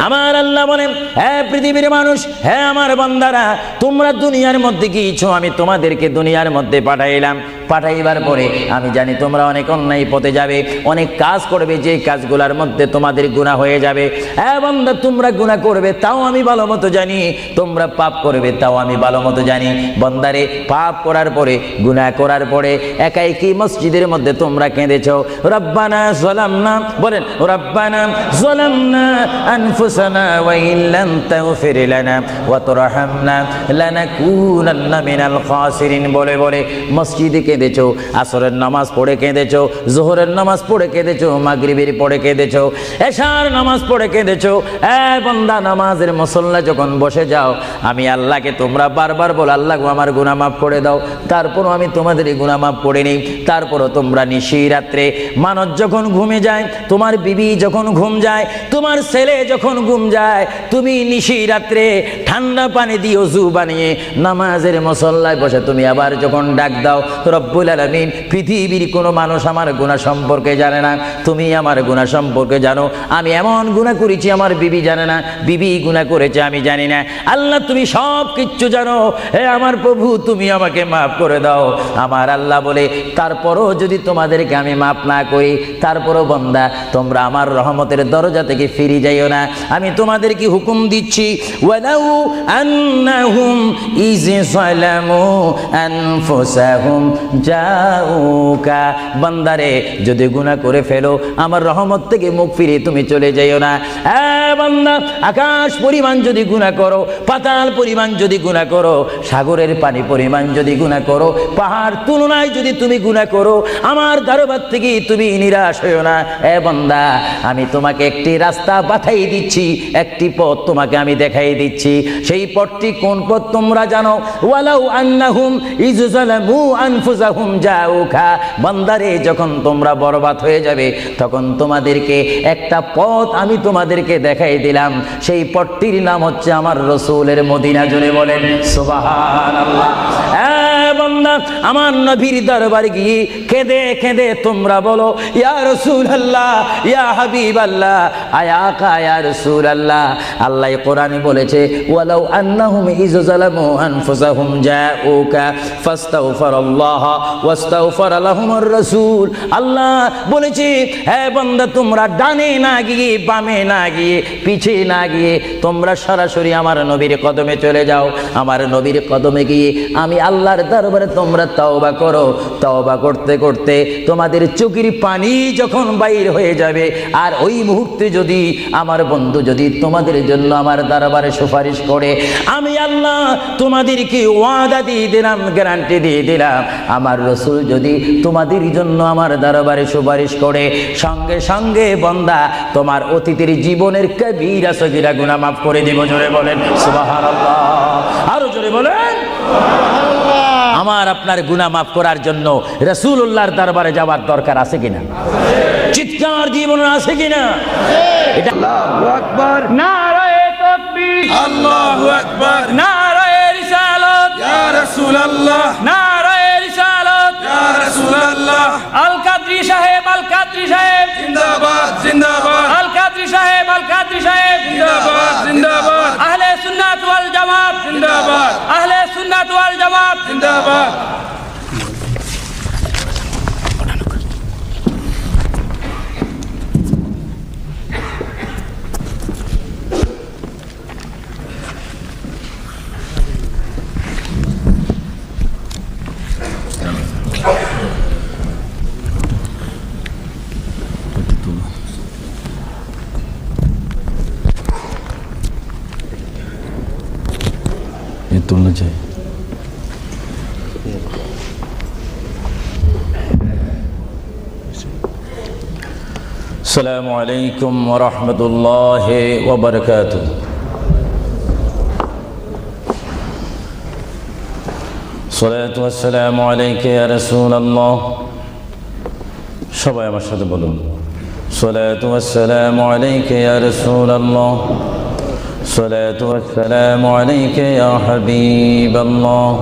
আমার আল্লাহ বলেন, হে পৃথিবীর মানুষ, হে আমার বান্দারা, তোমরা দুনিয়ার মধ্যে গিয়েছো, আমি তোমাদেরকে দুনিয়ার মধ্যে পাঠাইলাম। পাঠাইবার পরে আমি জানি তোমরা অনেক অন্যায় পথে যাবে, অনেক কাজ করবে, যে কাজগুলোর মধ্যে তোমাদের গুনাহ হয়ে যাবে। হ্যাঁ বান্দা, তোমরা গুনাহ করবে তাও আমি ভালো মতো জানি, তোমরা পাপ করবে তাও আমি ভালো মতো জানি। বান্দারে, পাপ করার পরে, গুনাহ করার পরে একাই কি মসজিদের মধ্যে তোমরা কেঁদেছো, রব্বানা যালামনা, বলেন রব্বানা যালামনা আনফুসানা ওয়া ইল্লাম তাগফির লানা ওয়া তুরহামনা লানাকুনান্না মিনাল খাসিরিন বলে বলে মসজিদে কেঁদেছো, আসরের নামাজ পড়ে কেঁদেছো, যোহরের নামাজ পড়ে কেঁদেছো, মাগরিবের পড়ে কেঁদেছো, এশার নামাজ পড়ে কেঁদেছো। এ বান্দা, নামাজের মুসল্লা যখন বসে যাও, আমি আল্লাহকে তোমরা বারবার বলো, আল্লাহ আমার গুনাহ মাফ করে দাও। তারপরও আমি তোমাদের গুনাহ মাফ করে নিই। তারপরও তোমরা নিশি রাত্রে, মানুষ যখন ঘুমে যায়, তোমার বিবি যখন ঘুম যায়, তোমার ছেলে যখন ঘুম যায়, তুমি নিশি রাত্রে ঠান্ডা পানি দিয়ে ওযু বানিয়ে নামাজের মুসল্লায় বসে তুমি আবার যখন ডাক দাও, রব্বুল আলামিন, পৃথিবীর কোনো মানুষ আমার গুনাহ সম্পর্কে জানে না, তুমি আমার গুনাহ সম্পর্কে জানো। আমি এমন গুনাহ করেছি আমার বিবি জানে না, বিবি গুনাহ করেছে আমি জানি না। আল্লাহ, তুমি সব কিচ্ছু জানো। হে আমার প্রভু, তুমি আমাকে মাফ করে দাও। আমার আল্লাহ বলে, তারপরও যদি তোমাদেরকে আমি মাফ না করি, তারপরও বান্দা, তোমরা আমার রহমতের দরজা থেকে ফিরে যাইও না। আমি তোমাদেরকে হুকুম দিচ্ছি, ওয়ালাউ আন্নাহুম ইয যালামু আনফুসাহুম জাউকা, বান্দারে, যদি গুনাহ করে ফেলো, আমার রহমত থেকে মুখ ফিরে তুমি চলে যাইও না। বান্দা, আকাশ পরিমাণ যদি গুনাহ করো, পাতাল পরিমাণ যদি গুনাহ করো, সাগরের পানি পরিমাণ যদি গুনাহ করো, পাহাড় তুলনায় যদি তুমি গুনাহ করো, আমার দরবার থেকে তুমি নিরাশ হইও না। বান্দা, আমি তোমাকে একটি রাস্তা বাতাই দিচ্ছি, একটি পথ তোমাকে আমি দেখাই দিচ্ছি। সেই পথটি কোন পথ তোমরা জানো? ওয়ালাউ আন্নাহুম ইয যালামু আনফুসাহুম জাউকা, বান্দারে, যখন তোমরা বরবাদ হয়ে যাবে, তখন তোমাদেরকে একটা পথ আমি তোমাদেরকে দেখাই দিলাম। সেই পথটির নাম হচ্ছে আমার রাসূলের মদিনা। জোরে বলেন সুবহানাল্লাহ। বান্দা, আমার নবীর দরবারে গিয়ে কেঁদে কেঁদে তোমরা বলো, ইয়া রাসূলুল্লাহ, ইয়া হাবিবাল্লাহ, আয়াকা ইয়া রাসূলুল্লাহ। আল্লাহ কোরআনে বলেছে, ওয়ালাউ আন্নাহুম ইয যালামু আনফুসাহুম জাউকা ফাস্তাগফিরুল্লাহ ওয়াস্তাগফার লাহুমুর রাসূল। আল্লাহ বলেছে, হে বান্দা, তোমরা ডানে না গিয়ে, বামে না গিয়ে, পিছে না গিয়ে, তোমরা সরাসরি আমার নবীর কদমে চলে যাও। আমার নবীর কদমে গিয়ে আমি আল্লাহর দরবারে তোমরা তওবা করো। তওবা করতে করতে তোমাদের চোখের পানি যখন বাইর হয়ে যাবে, আর ওই মুহূর্তে যদি আমার বন্ধু যদি তোমাদের জন্য আমার দরবারে সুপারিশ করে, আমি আল্লাহ তোমাদেরকে ওয়াদা দিয়ে দিলাম, গ্যারান্টি দিয়ে দিলাম, আমার রাসূল যদি তোমাদের জন্য আমার দরবারে সুপারিশ করে, সঙ্গে সঙ্গে বান্দা, তোমার অতীতের জীবনের কবিরা সগীরা গুনাহ মাফ করে দেব। জোরে বলেন সুবহানাল্লাহ। আরো জোরে বলেন সুবহানাল্লাহ। আমার আপনার গুনাহ মাফ করার জন্য রাসূলুল্লাহর দরবারে যাওয়ার দরকার আছে কিনা? চিৎকার জীবন আছে কিনা? এটা আল্লাহু আকবার, নারায়ে তাকবীর, আল্লাহু আকবার, নারায়ে রিসালাত, ইয়া রাসূলুল্লাহ, নারায়ে রিসালাত, ইয়া রাসূলুল্লাহ, আল কাদরি সাহেব, আল কাদরি সাহেব জিন্দাবাদ জিন্দাবাদ, আল কাদরি সাহেব, আল কাদরি সাহেব জিন্দাবাদ জিন্দাবাদ, আহলে সুন্নাত ওয়াল জামাত জিন্দাবাদ, আহলে সুন্নাত ওয়াল জামাত জিন্দাবাদ। তুলনা চাই। আসসালামু আলাইকুম ওয়া রাহমাতুল্লাহি ওয়া বারাকাতুহু। সালাতু ওয়াসসালামু আলাইকা ইয়া রাসূলুল্লাহ। সবাই আমার সাথে বলুন, সালাতু ওয়াসসালামু আলাইকা ইয়া রাসূলুল্লাহ, الصلاة والسلام عليك يا حبيب الله،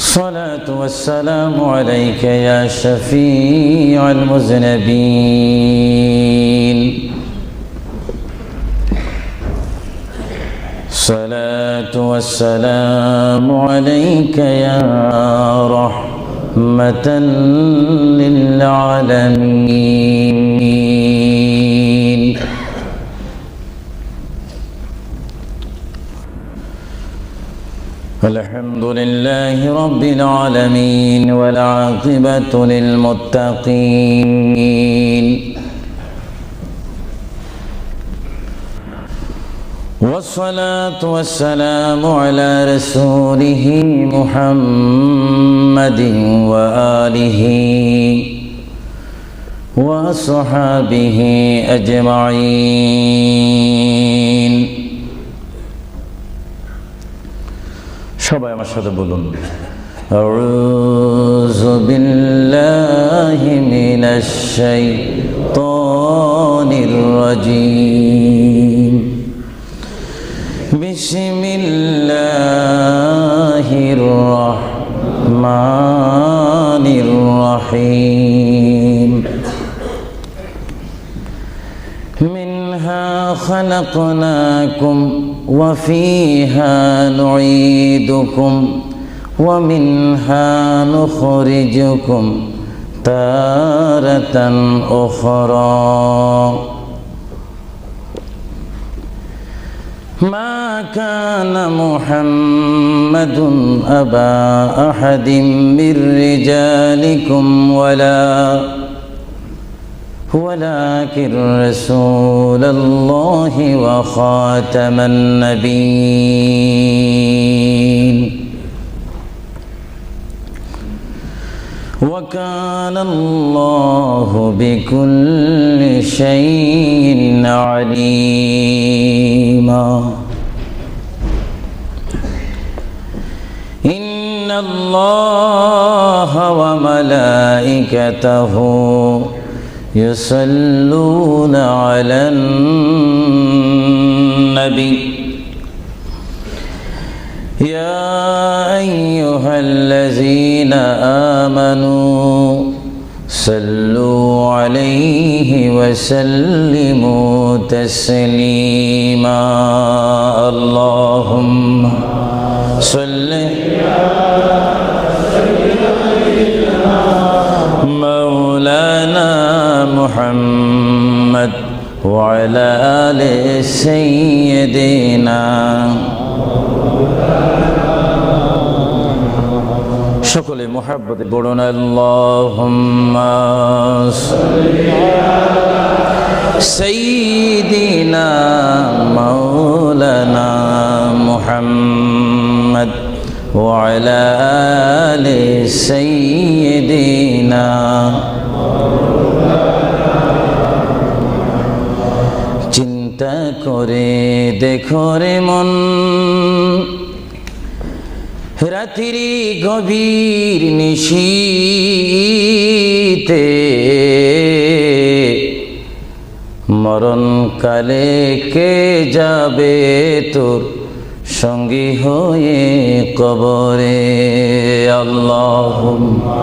الصلاة والسلام عليك يا شفيع المذنبين، الصلاة والسلام عليك يا رحمة للعالمين الحمد لله رب العالمين والعاقبة للمتقين والصلاة والسلام على رسوله محمد وآله وصحابه أجمعين সবাই আমার সাথে বলুন আউযু বিল্লাহি মিনাশ শাইতানির রাজীম বিসমিল্লাহির রহমানির রহিম মিনহা খালাকনাকুম وفيها نعيدكم ومنها نخرجكم تارة أخرى ما كان محمد أبا أحد من رجالكم ولكن رسول الله وخاتم النبيين وكان الله بكل شيء عليما إن الله وملائكته يصلون على النبي يا أيها الذين آمنوا صلوا عليه وسلموا تسليما اللهم صل مولانا محمد وعلى آل سيدنا সকলে মুহাব্বতে পড়ুন আল্লাহুম্মা সাইয়্যিদিনা মাওলানা মুহাম্মদ وعلى آل سيدنا চিন্তা করে দেখো রে মন রাত্রি গভীর নিশীতে মরণকালে কে যাবে তোর সঙ্গী হয়ে কবরে আল্লাহুম্মা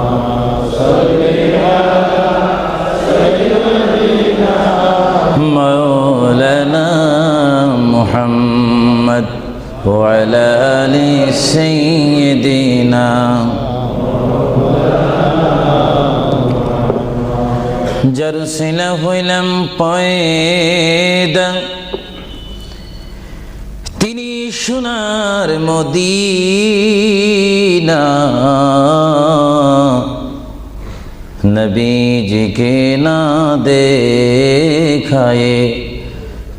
সাল্লি আলা সাইয়্যিদিনা মাওলানা মুহাম্মদ ওয়া আলা আলি সাইয়্যিদিনা যার সিলা হইলাম পয়দা তিনি সোনার মদিনা নবীজিকে না দেখায়ে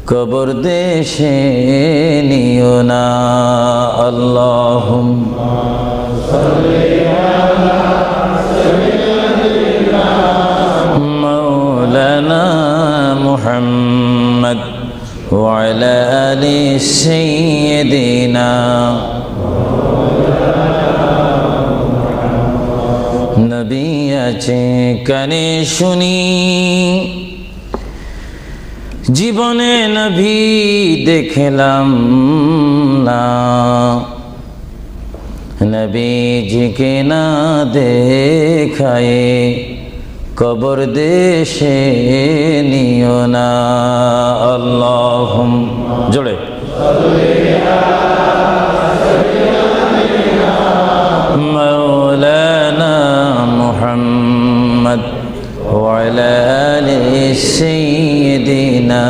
কবর দেশে নিও না আল্লাহুম্মা সাল্লি আলা সাইয়্যিদিনা মাওলানা মুহাম্মদ وعلى آل سيدنا নবী আছে কানে শুনি জীবনে নবী দেখলাম না নবীজিকে না দেখায়ে কবর দেশে নিও না আল্লাহুম্মা জোরে مولانا محمد وعلى آل سيدنا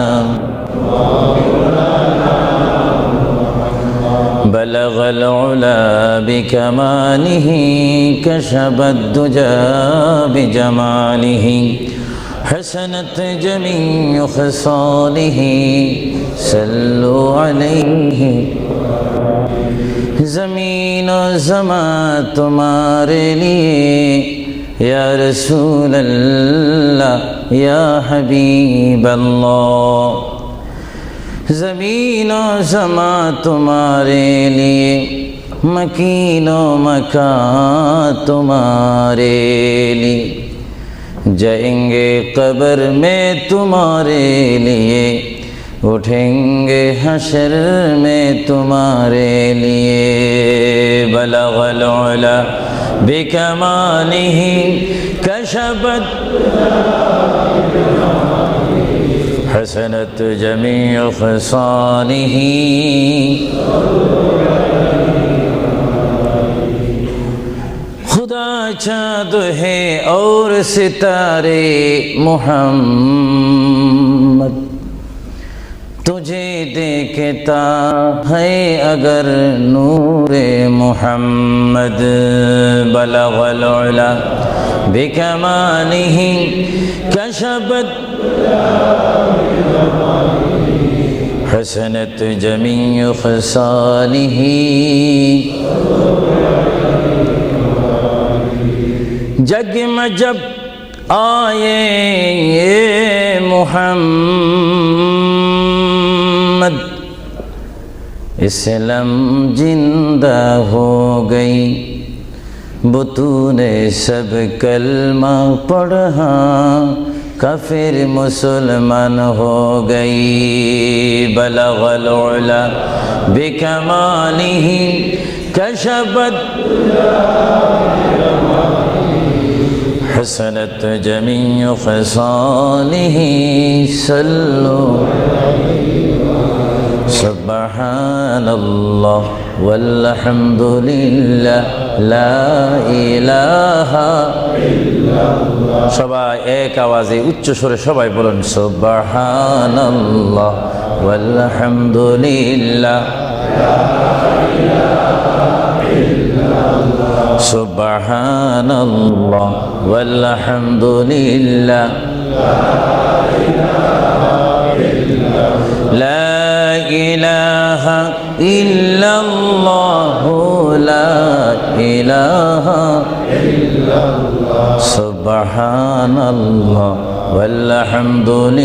بلغ العلا بكماله كشف الدجى بجماله حسنت جميع خصاله صلوا عليه زمین و زمان تمہارے لیے یا رسول اللہ یا حبیب اللہ زمین و زمان تمہارے لیے مکین و مکان تمہارے لیے جائیں گے قبر میں تمہارے لیے اٹھیں گے حشر میں تمہارے لیے بلغ العلا بکمالہ کشفت حسنت جمیع خصالہ خدا چاند ہے اور ستارے محمد تجھے دیکھتا ہے اگر نور محمد بلغ العلا بکمالہ کشفت حسنت جمیع خصالہ جگ میں جب آئے محمد اسلام زندہ ہو گئی بطون سب کلمہ پڑھا کافر مسلمان ہو گئی بلغ العلا بکمالہ کشفت حسنت جمیع خصالہ صلو سبحان اللہ والحمد للہ لا الہ সবাই এক আওয়াজে উচ্চ স্বরে সবাই বলুন সুবহানাল্লাহ ওয়ালহামদুলিল্লাহ সুবহানাল্লাহ ওয়ালহামদুলিল্লাহ লা ইলাহা ইল্লাল্লাহ লা ইলাহা ইল্লাল্লাহ সুবহানাল্লাহ ওয়ালহামদুলিল্লাহ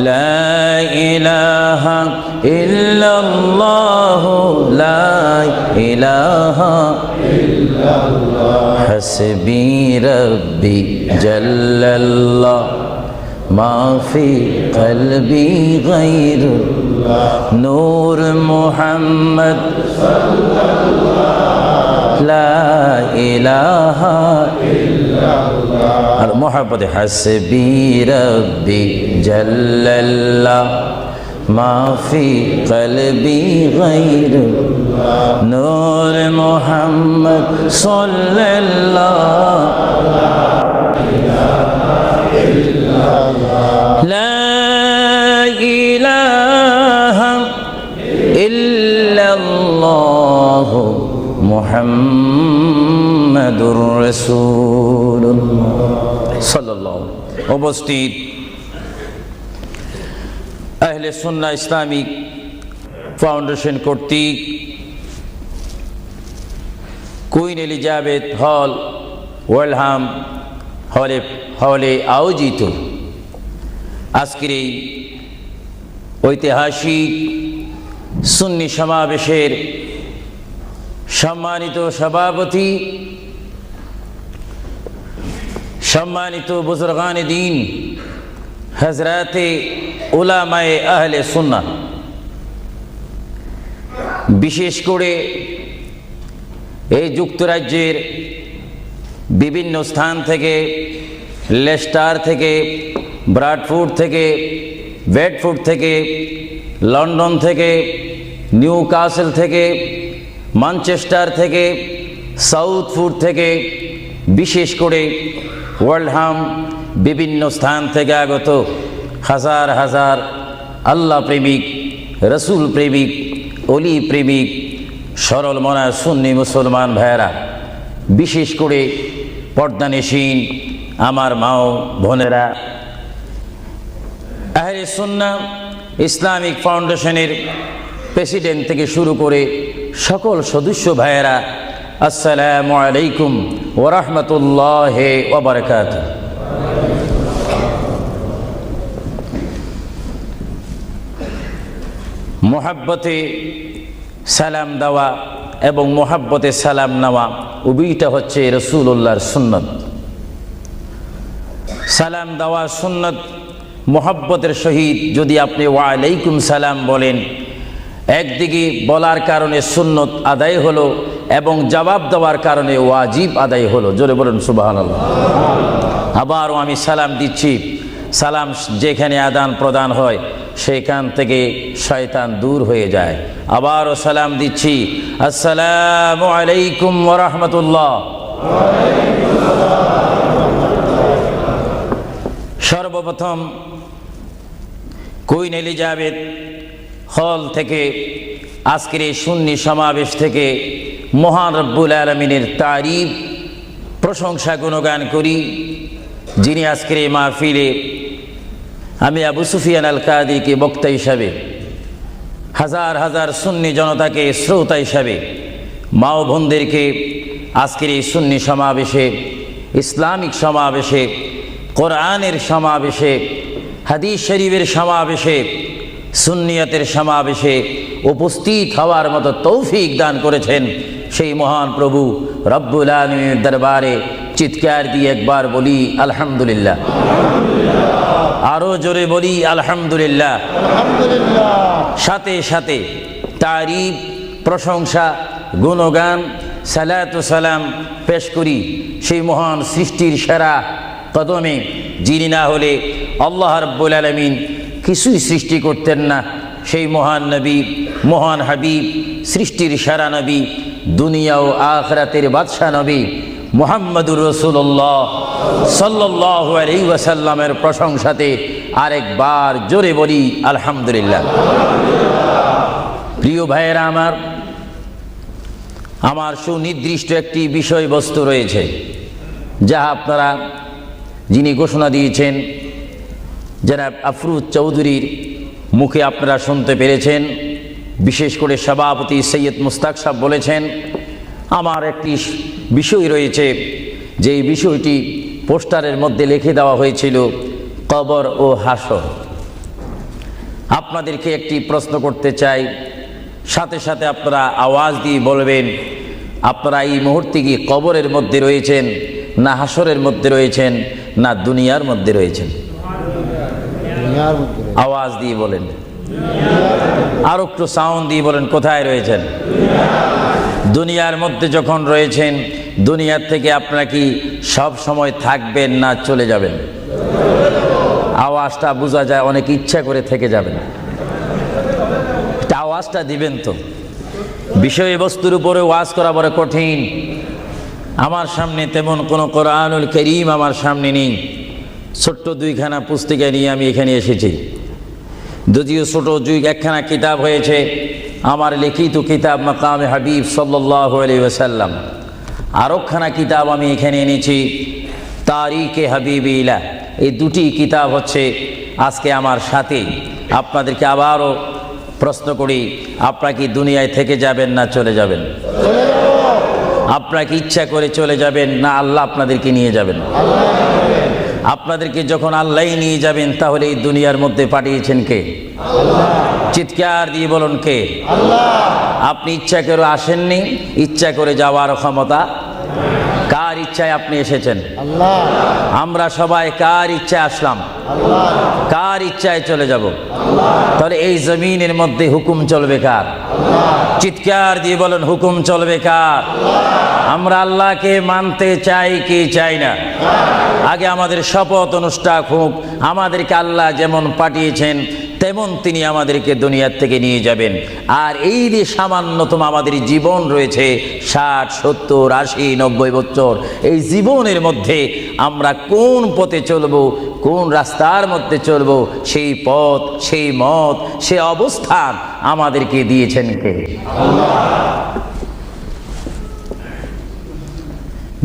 লা ইলাহা ইল্লাল্লাহ লা ইলাহা ইল্লাল্লাহ হাসবি রব্বি জাল্লাল্লাহ মা ফি কলবি গায়রুল্লাহ নূর মুহাম্মদ লা ইলাহা ইল্লাল্লাহ আর মোহাব্বতে হাসবি রব্বি জাল্লাল্লাহ মা ফি কলবি গায়রুল্লাহ নূর মুহাম্মদ সাল্লাল্লাহ লা ইলাহা ইল্লাল্লাহ মুহাম্মাদুর রাসূলুল্লাহ সাল্লাল্লাহু উপস্থিত আহলে সুন্নাহ ইসলামিক ফাউন্ডেশন কর্তৃক কুইন এলিজাবেথ হল ওয়েলহাম হলে আয়োজিত আজকের এই ঐতিহাসিক সুন্নি সমাবেশের সম্মানিত সভাপতি, সম্মানিত বুজুর্গানে দ্বীন, হযরতে উলামায়ে আহলে সুন্নাহ, বিশেষ করে এই যুক্তরাজ্যের বিভিন্ন স্থান থেকে, লেস্টার থেকে, ব্রাডফোর্ড থেকে, বেডফোর্ড থেকে, লন্ডন থেকে, নিউ কাসেল থেকে, ম্যানচেস্টার থেকে, সাউথফোর্ড থেকে, বিশেষ করে ওয়ার্ল্ডহাম বিভিন্ন স্থান থেকে আগত হাজার হাজার আল্লাহ প্রেমিক, রসুল প্রেমিক, অলি প্রেমিক, সরল মনা সুন্নি মুসলমান ভাইয়েরা, বিশেষ করে পর্দানিসীন আমার মাও বোনেরা, আহলে সুন্নাহ ইসলামিক ফাউন্ডেশনের প্রেসিডেন্ট থেকে শুরু করে সকল সদস্য ভাইয়েরা, আসসালামু আলাইকুম ওয়া রাহমাতুল্লাহি ওয়া বারাকাতুহু। মোহাব্বতে সালাম দেওয়া এবং মোহাব্বতে সালাম নেওয়া উভয়টা হচ্ছে রাসূলুল্লাহর সুন্নত। সালাম দেওয়া সুন্নত, মোহাব্বতের সহিত যদি আপনি ওয়ালাইকুম সালাম বলেন, একদিকে বলার কারণে সুন্নত আদায় হলো এবং জবাব দেওয়ার কারণে ওয়াজিব আদায় হলো। জোরে বলুন সুবহানাল্লাহ। আবারও আমি সালাম দিচ্ছি, সালাম যেখানে আদান প্রদান হয় সেখান থেকে শয়তান দূর হয়ে যায়। আবারও সালাম দিচ্ছি, আসসালামু আলাইকুম ওয়া রাহমাতুল্লাহ। সর্বপ্রথম কুইন এলিজাবেথ হল থেকে আজকের এই সুন্নি সমাবেশ থেকে মহান রব্বুল আলামিনের তারিফ, প্রশংসা, গুণগান করি, যিনি আজকের এই মাহফিলে আমি আবু সুফিয়ান আল কাদিকে বক্তা হিসাবে, হাজার হাজার সুন্নি জনতাকে শ্রোতা হিসাবে, মা ও বোনদেরকে আজকের এই সুন্নি সমাবেশে, ইসলামিক সমাবেশে, কোরআনের সমাবেশে, হাদিস শরীফের সমাবেশে, সুন্নিয়তের সমাবেশে উপস্থিত হওয়ার মতো তৌফিক দান করেছেন সেই মহান প্রভু রব্বুল আলামিনের দরবারে চিৎকার দিয়ে একবার বলি আলহামদুলিল্লাহ। আরো জোরে বলি আলহামদুলিল্লাহ। সাথে সাথে তারিফ, প্রশংসা, গুণগান, সালাতু সালাম পেশ করি সেই মহান সৃষ্টির সেরা কদমে, যিনি না হলে আল্লাহ রাব্বুল আলামিন কিছুই সৃষ্টি করতেন না, সেই মহান নবী, মহান হাবিব, সৃষ্টির সেরা নবী, দুনিয়া ও আখিরাতের বাদশা নবী মুহাম্মদুর রাসূলুল্লাহ সাল্লাল্লাহু আলাইহি ওয়াসাল্লামের প্রশংসাতে আরেকবার জোরে বলি আলহামদুলিল্লাহ। প্রিয় ভাইয়েরা আমার সুনির্দিষ্ট একটি বিষয়বস্তু রয়েছে, যা আপনারা, যিনি ঘোষণা দিয়েছেন জনাব আফরুজ চৌধুরীর মুখে আপনারা শুনতে পেরেছেন। বিশেষ করে সভাপতি সৈয়দ মুস্তাক সাহেব বলেছেন, আমার একটি বিষয় রয়েছে, যে এই বিষয়টি পোস্টারের মধ্যে লিখে দেওয়া হয়েছিল, কবর ও হাসর। আপনাদেরকে একটি প্রশ্ন করতে চাই, সাথে সাথে আপনারা আওয়াজ দিয়ে বলবেন, আপনারা এই মুহূর্তে কি কবরের মধ্যে রয়েছেন, না হাসরের মধ্যে রয়েছেন, না দুনিয়ার মধ্যে রয়েছেন? আওয়াজ দিয়ে বলেন, আর একটু সাউন্ড দিয়ে বলেন, কোথায় রয়েছেন? দুনিয়ার মধ্যে যখন রয়েছেন, দুনিয়ার থেকে আপনারা কি সব সময় থাকবেন না চলে যাবেন? আওয়াজটা বোঝা যায়, অনেক ইচ্ছা করে থেকে যাবেন। আওয়াজটা দিবেন তো। বিষয়বস্তুর উপরে ওয়াজ করা বড় কঠিন। আমার সামনে তেমন কোনো কোরআনুল কারীম আমার সামনে নেই। ছোট্ট দুইখানা পুস্তিকা নিয়ে আমি এখানে এসেছি। যদিও ছোট একখানা কিতাব হয়েছে, আমার লিখিত কিতাব মাকামে হাবিব সাল্লাল্লাহু আলাইহি ওয়াসাল্লাম। আরেকখানা কিতাব আমি এখানে এনেছি, তারিকে হাবিবিল্লাহ। এই দুটি কিতাব হচ্ছে আজকে আমার সাথে। আপনাদেরকে আবারও প্রশ্ন করি, আপনারা কি দুনিয়ায় থেকে যাবেন না চলে যাবেন? আপনারা কি ইচ্ছা করে চলে যাবেন, না আল্লাহ আপনাদেরকে নিয়ে যাবেন? আপনাদেরকে যখন আল্লাহ নিয়ে যাবেন, তাহলে এই দুনিয়ার মধ্যে পাঠিয়েছেন কে? চিৎকার দিয়ে বলুন, কে? আপনি ইচ্ছা করে আসেননি, ইচ্ছা করে যাওয়ার ক্ষমতা কার ইচ্ছায় আপনি এসেছেন? আল্লাহ। আমরা সবাই কার ইচ্ছায় আসলাম? আল্লাহ। কার ইচ্ছায় চলে যাব? তাহলে এই জমিনের মধ্যে হুকুম চলবে কার? চিৎকার দিয়ে বলেন, হুকুম চলবে কার? আমরা আল্লাহকে মানতে চাই কি চাই না? আগে আমাদের শপথ অনুষ্ঠান হোক, আমাদেরকে আল্লাহ যেমন পাঠিয়েছেন তেমন তিনি আমাদেরকে দুনিয়ার থেকে নিয়ে যাবেন। আর এই যে সামান্যতম আমাদের জীবন রয়েছে 60, 70, 80, 90 বছর, এই জীবনের মধ্যে আমরা কোন পথে চলব, কোন রাস্তার মধ্যে চলব, সেই পথ, সেই মত, সে অবস্থান আমাদেরকে দিয়েছেন কে?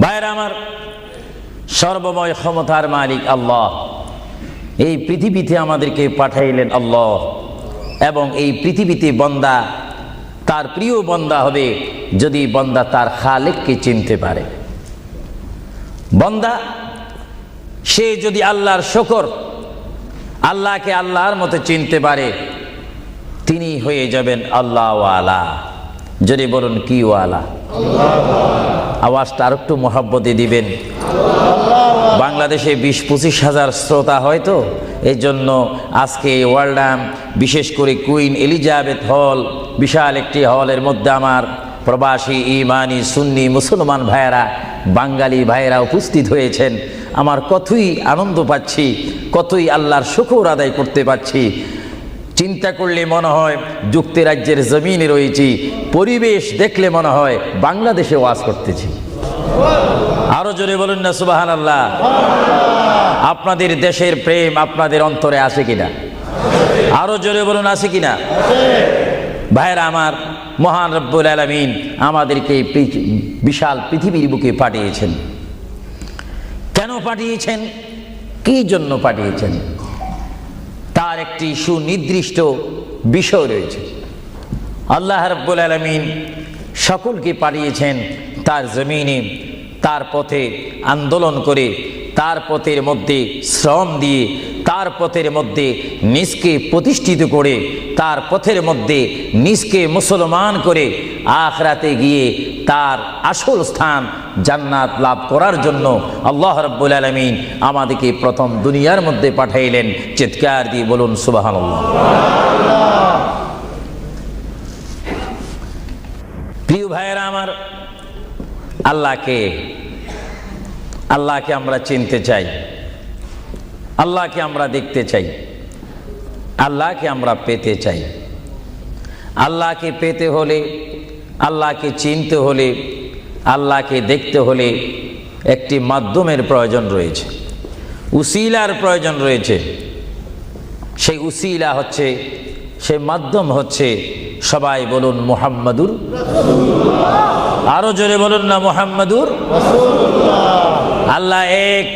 ভাইরা আমার, সর্বময় ক্ষমতার মালিক আল্লাহ এই পৃথিবীতে আমাদেরকে পাঠাইলেন আল্লাহ, এবং এই পৃথিবীতে বান্দা তার প্রিয় বান্দা হবে যদি বান্দা তার খালেককে চিনতে পারে। বান্দা সে যদি আল্লাহর শুকর, আল্লাহকে আল্লাহর মতো চিনতে পারে, তিনি হয়ে যাবেন আল্লাহ ওয়ালা। যদি বলুন কি ওয়ালা? আওয়াজটা আর একটু মহব্বতে দিবেন। বাংলাদেশে 20-25 হাজার শ্রোতা হয়তো, এই জন্য আজকে ওয়ার্ল্ডাম, বিশেষ করে কুইন এলিজাবেথ হল, বিশাল একটি হলের মধ্যে আমার প্রবাসী ইমানি সুন্নি মুসলমান ভাইয়েরা, বাঙালি ভাইয়েরা উপস্থিত হয়েছেন। আমার কতই আনন্দ পাচ্ছি, কতই আল্লাহর শুকর আদায় করতে পারছি। চিন্তা করলে মনে হয় যুক্তরাজ্যের জমিনে রয়েছি, পরিবেশ দেখলে মনে হয় বাংলাদেশে ওয়াজ করতেছি। আরো জোরে বলুন না সুবহানাল্লাহ। আপনাদের দেশের প্রেম আপনাদের অন্তরে আছে কিনা? আরো জোরে বলুন, আছে কিনা? ভাইরা আমার, মহান রব্বুল আলামিন আমাদেরকে বিশাল পৃথিবীর বুকে পাঠিয়েছেন। কেন পাঠিয়েছেন? কি জন্য পাঠিয়েছেন? তার একটি সুনির্দিষ্ট বিষয় রয়েছে। আল্লাহ রব্বুল আলামিন সকলকে পাঠিয়েছেন তার জমিনে, তার পথে আন্দোলন করে, তার পথের মধ্যে শ্রম দিয়ে, তার পথের মধ্যে নিজকে প্রতিষ্ঠিত করে, তার পথের মধ্যে নিজকে মুসলমান করে আখিরাতে গিয়ে তার আসল স্থান জান্নাত লাভ করার জন্য আল্লাহ রাব্বুল আলামিন আমাদেরকে প্রথম দুনিয়ার মধ্যে পাঠাইলেন। চিৎকার দিয়ে বলুন সুবহানাল্লাহ। প্রিয় ভাইয়েরা আমার, আল্লাহকে আমরা চিনতে চাই, আল্লাহকে আমরা দেখতে চাই, আল্লাহকে আমরা পেতে চাই। আল্লাহকে পেতে হলে, আল্লাহকে চিনতে হলে, আল্লাহকে দেখতে হলে একটি মাধ্যমের প্রয়োজন রয়েছে, উসিলার প্রয়োজন রয়েছে। সেই উসিলা হচ্ছে, সেই মাধ্যম হচ্ছে, সবাই বলুন মুহাম্মাদুর রাসূলুল্লাহ। আরো জোরে বলুন না মুহাম্মাদুর রাসূলুল্লাহ। আল্লাহ এক,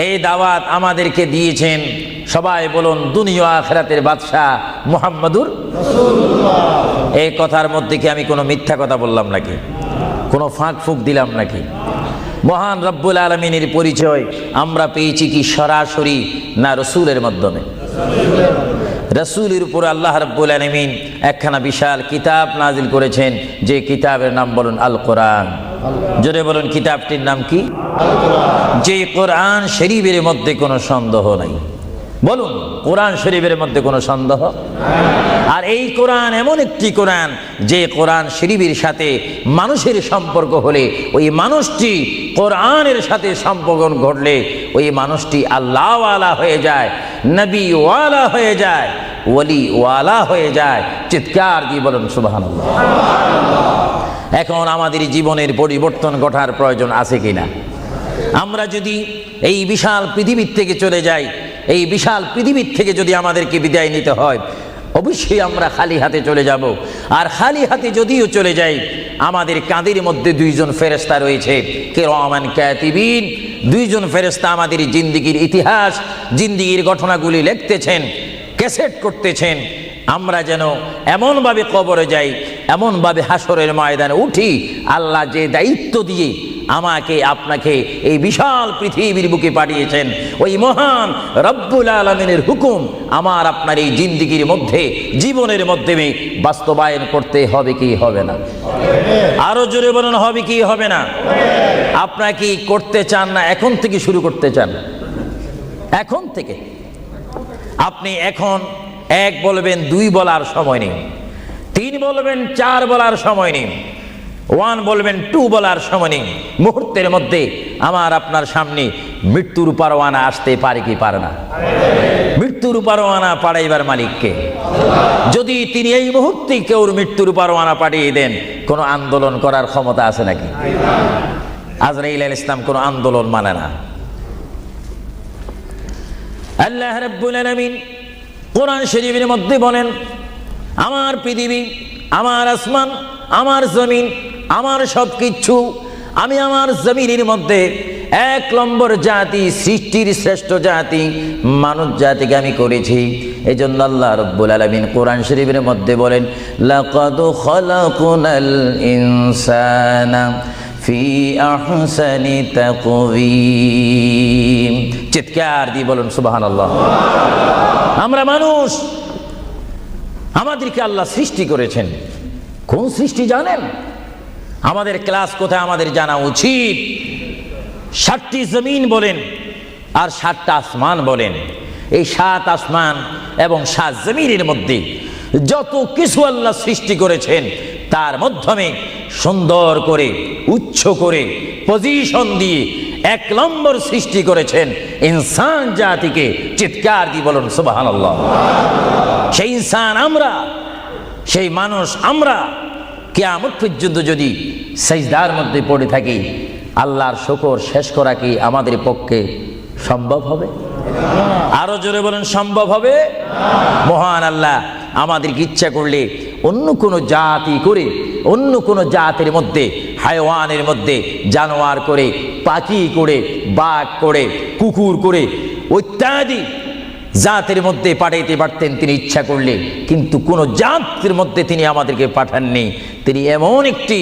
এই দাওয়াত আমাদেরকে দিয়েছেন। সবাই বলুন দুনিয়া আখিরাতের বাদশাহ মুহাম্মাদুর রাসূলুল্লাহ। এই কথার মধ্যে কি আমি কোনো মিথ্যা কথা বললাম নাকি? কোনো ফাঁক ফুক দিলাম নাকি? মহান রব্বুল আলামিনের পরিচয় আমরা পেয়েছি কি সরাসরি, না রসুলের মাধ্যমে? রসুলের উপর আল্লাহ রব্বুল আলামিন একখানা বিশাল কিতাব নাজিল করেছেন, যে কিতাবের নাম বলুন আল কোরআন। জোরে বলুন কিতাবটির নাম কি? যে কোরআন শরীফের মধ্যে কোনো সন্দেহ নাই। বলুন কোরআন শরীফের মধ্যে কোনো সন্দেহ? আর এই কোরআন এমন একটি কোরআন, যে কোরআন শরীফের সাথে মানুষের সম্পর্ক হলে, ওই মানুষটি কোরআনের সাথে সম্পর্ক ঘটলে ওই মানুষটি আল্লাহওয়ালা হয়ে যায়, নবীওয়ালা হয়ে যায়, ওয়ালিওয়ালা হয়ে যায়। চিৎকার দিয়ে বলুন সুবহানাল্লাহ। এখন আমাদের জীবনের পরিবর্তন ঘটার প্রয়োজন আছে কিনা? আমরা যদি এই বিশাল পৃথিবীর থেকে চলে যাই, এই বিশাল পৃথিবীর থেকে যদি আমাদেরকে বিদায় নিতে হয়, অবশ্যই আমরা খালি হাতে চলে যাব। আর খালি হাতে যদিও চলে যাই, আমাদের কাঁধের মধ্যে দুইজন ফেরেশতা রয়েছে, কিরামান কাতিবিন। দুইজন ফেরেশতা আমাদের জিন্দেগির ইতিহাস, জিন্দেগির ঘটনাগুলি লিখতেছেন, ক্যাসেট করতেছেন। আমরা যেন এমনভাবে কবরে যাই, এমনভাবে হাসরের ময়দানে উঠি, আল্লাহ যে দায়িত্ব দিয়ে আমাকে আপনাকে এই বিশাল পৃথিবীর বুকে পাঠিয়েছেন, ওই মহান রব্বুল আলামিনের হুকুম আমার আপনার এই জিন্দেগির মধ্যে, জীবনের মাধ্যমে বাস্তবায়ন করতে হবে কি হবে না? আরো জোরে বলুন হবে কি হবে না? আপনারা কি করতে চান না এখন থেকে শুরু করতে চান? এখন থেকে আপনি এখন 1 বলবেন, 2 বলার সময় নেই, 3 বলবেন, 4 বলার সময় নেই, 1 বলবেন, 2 বলার সময় নেই। মুহূর্তের মধ্যে আমার আপনার সামনে মৃত্যুর পরোয়ানা আসতে পারে কি পারে না? মৃত্যুর পরোয়ানা পাঠাইবার মালিককে। যদি তিনি এই মুহূর্তে কেউ মৃত্যুর পরোয়ানা পাঠিয়ে দেন, কোনো আন্দোলন করার ক্ষমতা আছে নাকি? আজরাইল আলাইহিস সালাম কোনো আন্দোলন মানে না। আল্লাহ রাব্বুল আলামিন কোরআন শরীফের মধ্যে বলেন, আমার পৃথিবী, আমার আসমান, আমার জমিন, আমার সবকিছু, আমি আমার জমিনের মধ্যে 1 নম্বর জাতি, সৃষ্টির শ্রেষ্ঠ জাতি মানব জাতিকে আমি করেছি। এই জন্য আল্লাহ রাব্বুল আলামিন কোরআন শরীফের মধ্যে বলেন, লাকাদ খালাকুনাল ইনসানা ফি আহসানি তাকওয়িম। চিৎকার দিয়ে বলুন সুবহানাল্লাহ। আমরা মানুষ, আমাদেরকে আল্লাহ সৃষ্টি করেছেন। কোন সৃষ্টি জানেন? আমাদের ক্লাস কোথায় আমাদের জানা উচিত। 7টি জমিন বলেন আর 7টা আসমান বলেন। এই 7 আসমান এবং 7 জমিনের মধ্যে যত কিছু আল্লাহ সৃষ্টি করেছেন, তার মাধ্যমে সুন্দর করে, উচ্চ করে, পজিশন দিয়ে 1 নম্বর সৃষ্টি করেছেন ইনসান জাতিকে। চিৎকার দিয়ে বলুন সুবহানাল্লাহ। সেই ইনসান আমরা, সেই মানুষ আমরা, কিয়ামত পর্যন্ত যদি সিজদার মধ্যে পড়ে থাকি, আল্লাহর শুকর শেষ করা কি আমাদের পক্ষে সম্ভব হবে? আরো জোরে বলেন, সম্ভব হবে? মহান আল্লাহ আমাদেরকে ইচ্ছা করলে অন্য কোনো জাতি করে, অন্য কোনো জাতের মধ্যে, হায়াওয়ানের মধ্যে জানোয়ার করে, পাখি করে, বাঘ করে, কুকুর করে, ইত্যাদি জাতের মধ্যে পাঠাইতে পারতেন তিনি ইচ্ছা করলে, কিন্তু কোন জাতের মধ্যে তিনি আমাদেরকে পাঠাননি। তিনি এমন একটি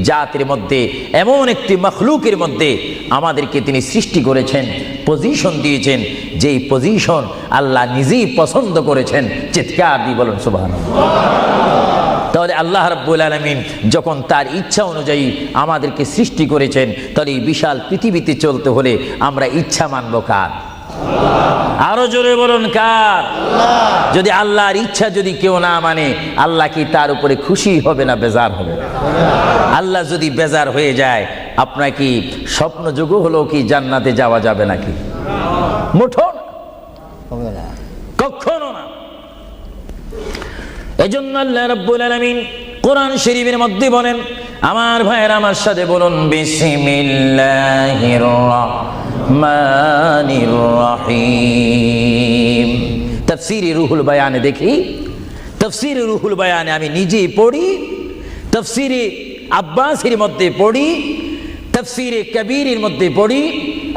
জাতের মধ্যে, এমন একটি মখলুকের মধ্যে আমাদেরকে তিনি সৃষ্টি করেছেন, পজিশন দিয়েছেন, যেই পজিশন আল্লাহ নিজেই পছন্দ করেছেন। চিৎকার দিয়ে বলুন সুবহানাল্লাহ। তাহলে আল্লাহ রাব্বুল আলামিন যখন তার ইচ্ছা অনুযায়ী আমাদেরকে সৃষ্টি করেছেন, তাহলে এই বিশাল পৃথিবীতে চলতে হলে আমরা ইচ্ছা মানব কার? আরো জোরে বলুন কার? যদি আল্লাহর ইচ্ছা যদি কেউ না মানে, আল্লাহ কি তার উপরে খুশি হবে না বেজার হবে? আল্লাহ যদি বেজার হয়ে যায়, আপনার কি স্বপ্ন যোগ হলো কি জান্নাতে যাওয়া যাবে নাকি? মুঠো না, কখনো না। এজন্য আল্লাহ রাব্বুল আলামিন কোরআন শরীফের মধ্যে বলেন, আমার ভাইয়েরা আমার সাথে বলুন, বিসমিল্লাহির রাহমানির রহিম। তাফসীরে রুহুল বায়ানে দেখি, তাফসীরে রুহুল বায়ানে আমি নিজেই পড়ি, তাফসীরে আব্বাসের মধ্যে পড়ি, তাফসীরে কবীরের মধ্যে পড়ি।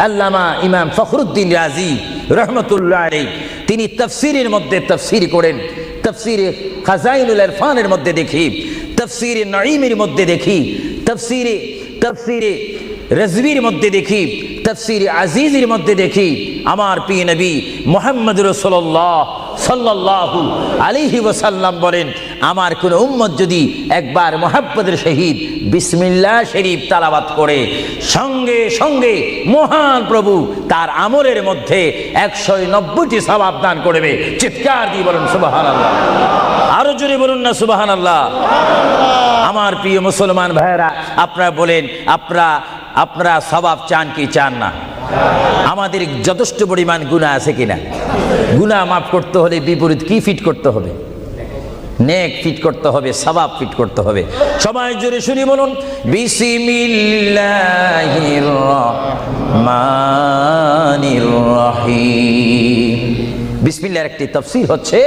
আল্লামা ইমাম ফখরুদ্দিন রাজি রহমতুল্লাহ আলাইহি তিনি তাফসীরের মধ্যে তাফসীর করেন। তাফসীরে খাজাইনুল ইরফানের মধ্যে দেখি, তাফসীরে নাঈমের মধ্যে দেখি, তাফসীরে রাজবীর মধ্যে দেখি, তাফসীরে আজিজের মধ্যে দেখি। আমার প্রিয় নবী মুহাম্মদ রাসূলুল্লাহ সাল্লাল্লাহু আলাইহি ওয়াসাল্লাম বলেন, আমার কোন উম্মত যদি একবার মুহাব্বতের সহিত বিসমিল্লাহ শরীফ তেলাওয়াত করে, সঙ্গে সঙ্গে মহান প্রভু তার আমলের মধ্যে 190টি সওয়াব দান করবে। চিৎকার দিয়ে বলুন সুবহানাল্লাহ। আরো জোরে বলুন না সুবহানাল্লাহ। আমার প্রিয় মুসলমান ভাইয়েরা, আপনারা বলেন, আপনারা সওয়াব চান কি চান না? আমাদের যথেষ্ট পরিমাণ গুনাহ আছে কিনা? গুনাহ মাফ করতে হলে বিপরীত কি ফিট করতে হবে? নেক ফিট করতে হবে, সওয়াব ফিট করতে হবে। সবাই জোরে শুনি বলুন, বিসমিল্লাহির রহমানির রহিম। বিসমিল্লাহর একটি তাফসীর হচ্ছে,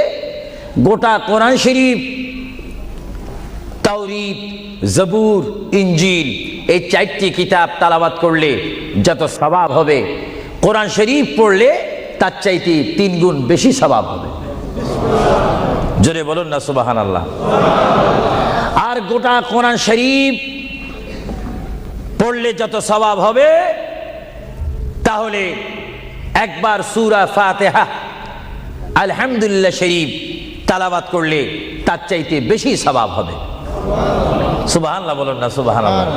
গোটা কোরআন শরীফ, তাওরীত, জবুর, ইনজিল, এই 4টি কিতাব তেলাওয়াত করলে যত সওয়াব হবে, কোরআন শরীফ পড়লে তার চাইতে 3 গুণ বেশি সওয়াব হবে। জোরে বলুন না সুবহানাল্লাহ। আর গোটা কোরআন শরীফ পড়লে যত সওয়াব হবে, তাহলে একবার সূরা ফাতিহা, আলহামদুলিল্লাহ শরীফ তেলাওয়াত করলে তার চাইতে বেশি সওয়াব হবে। সুবহানাল্লাহ বলুন না সুবহানাল্লাহ।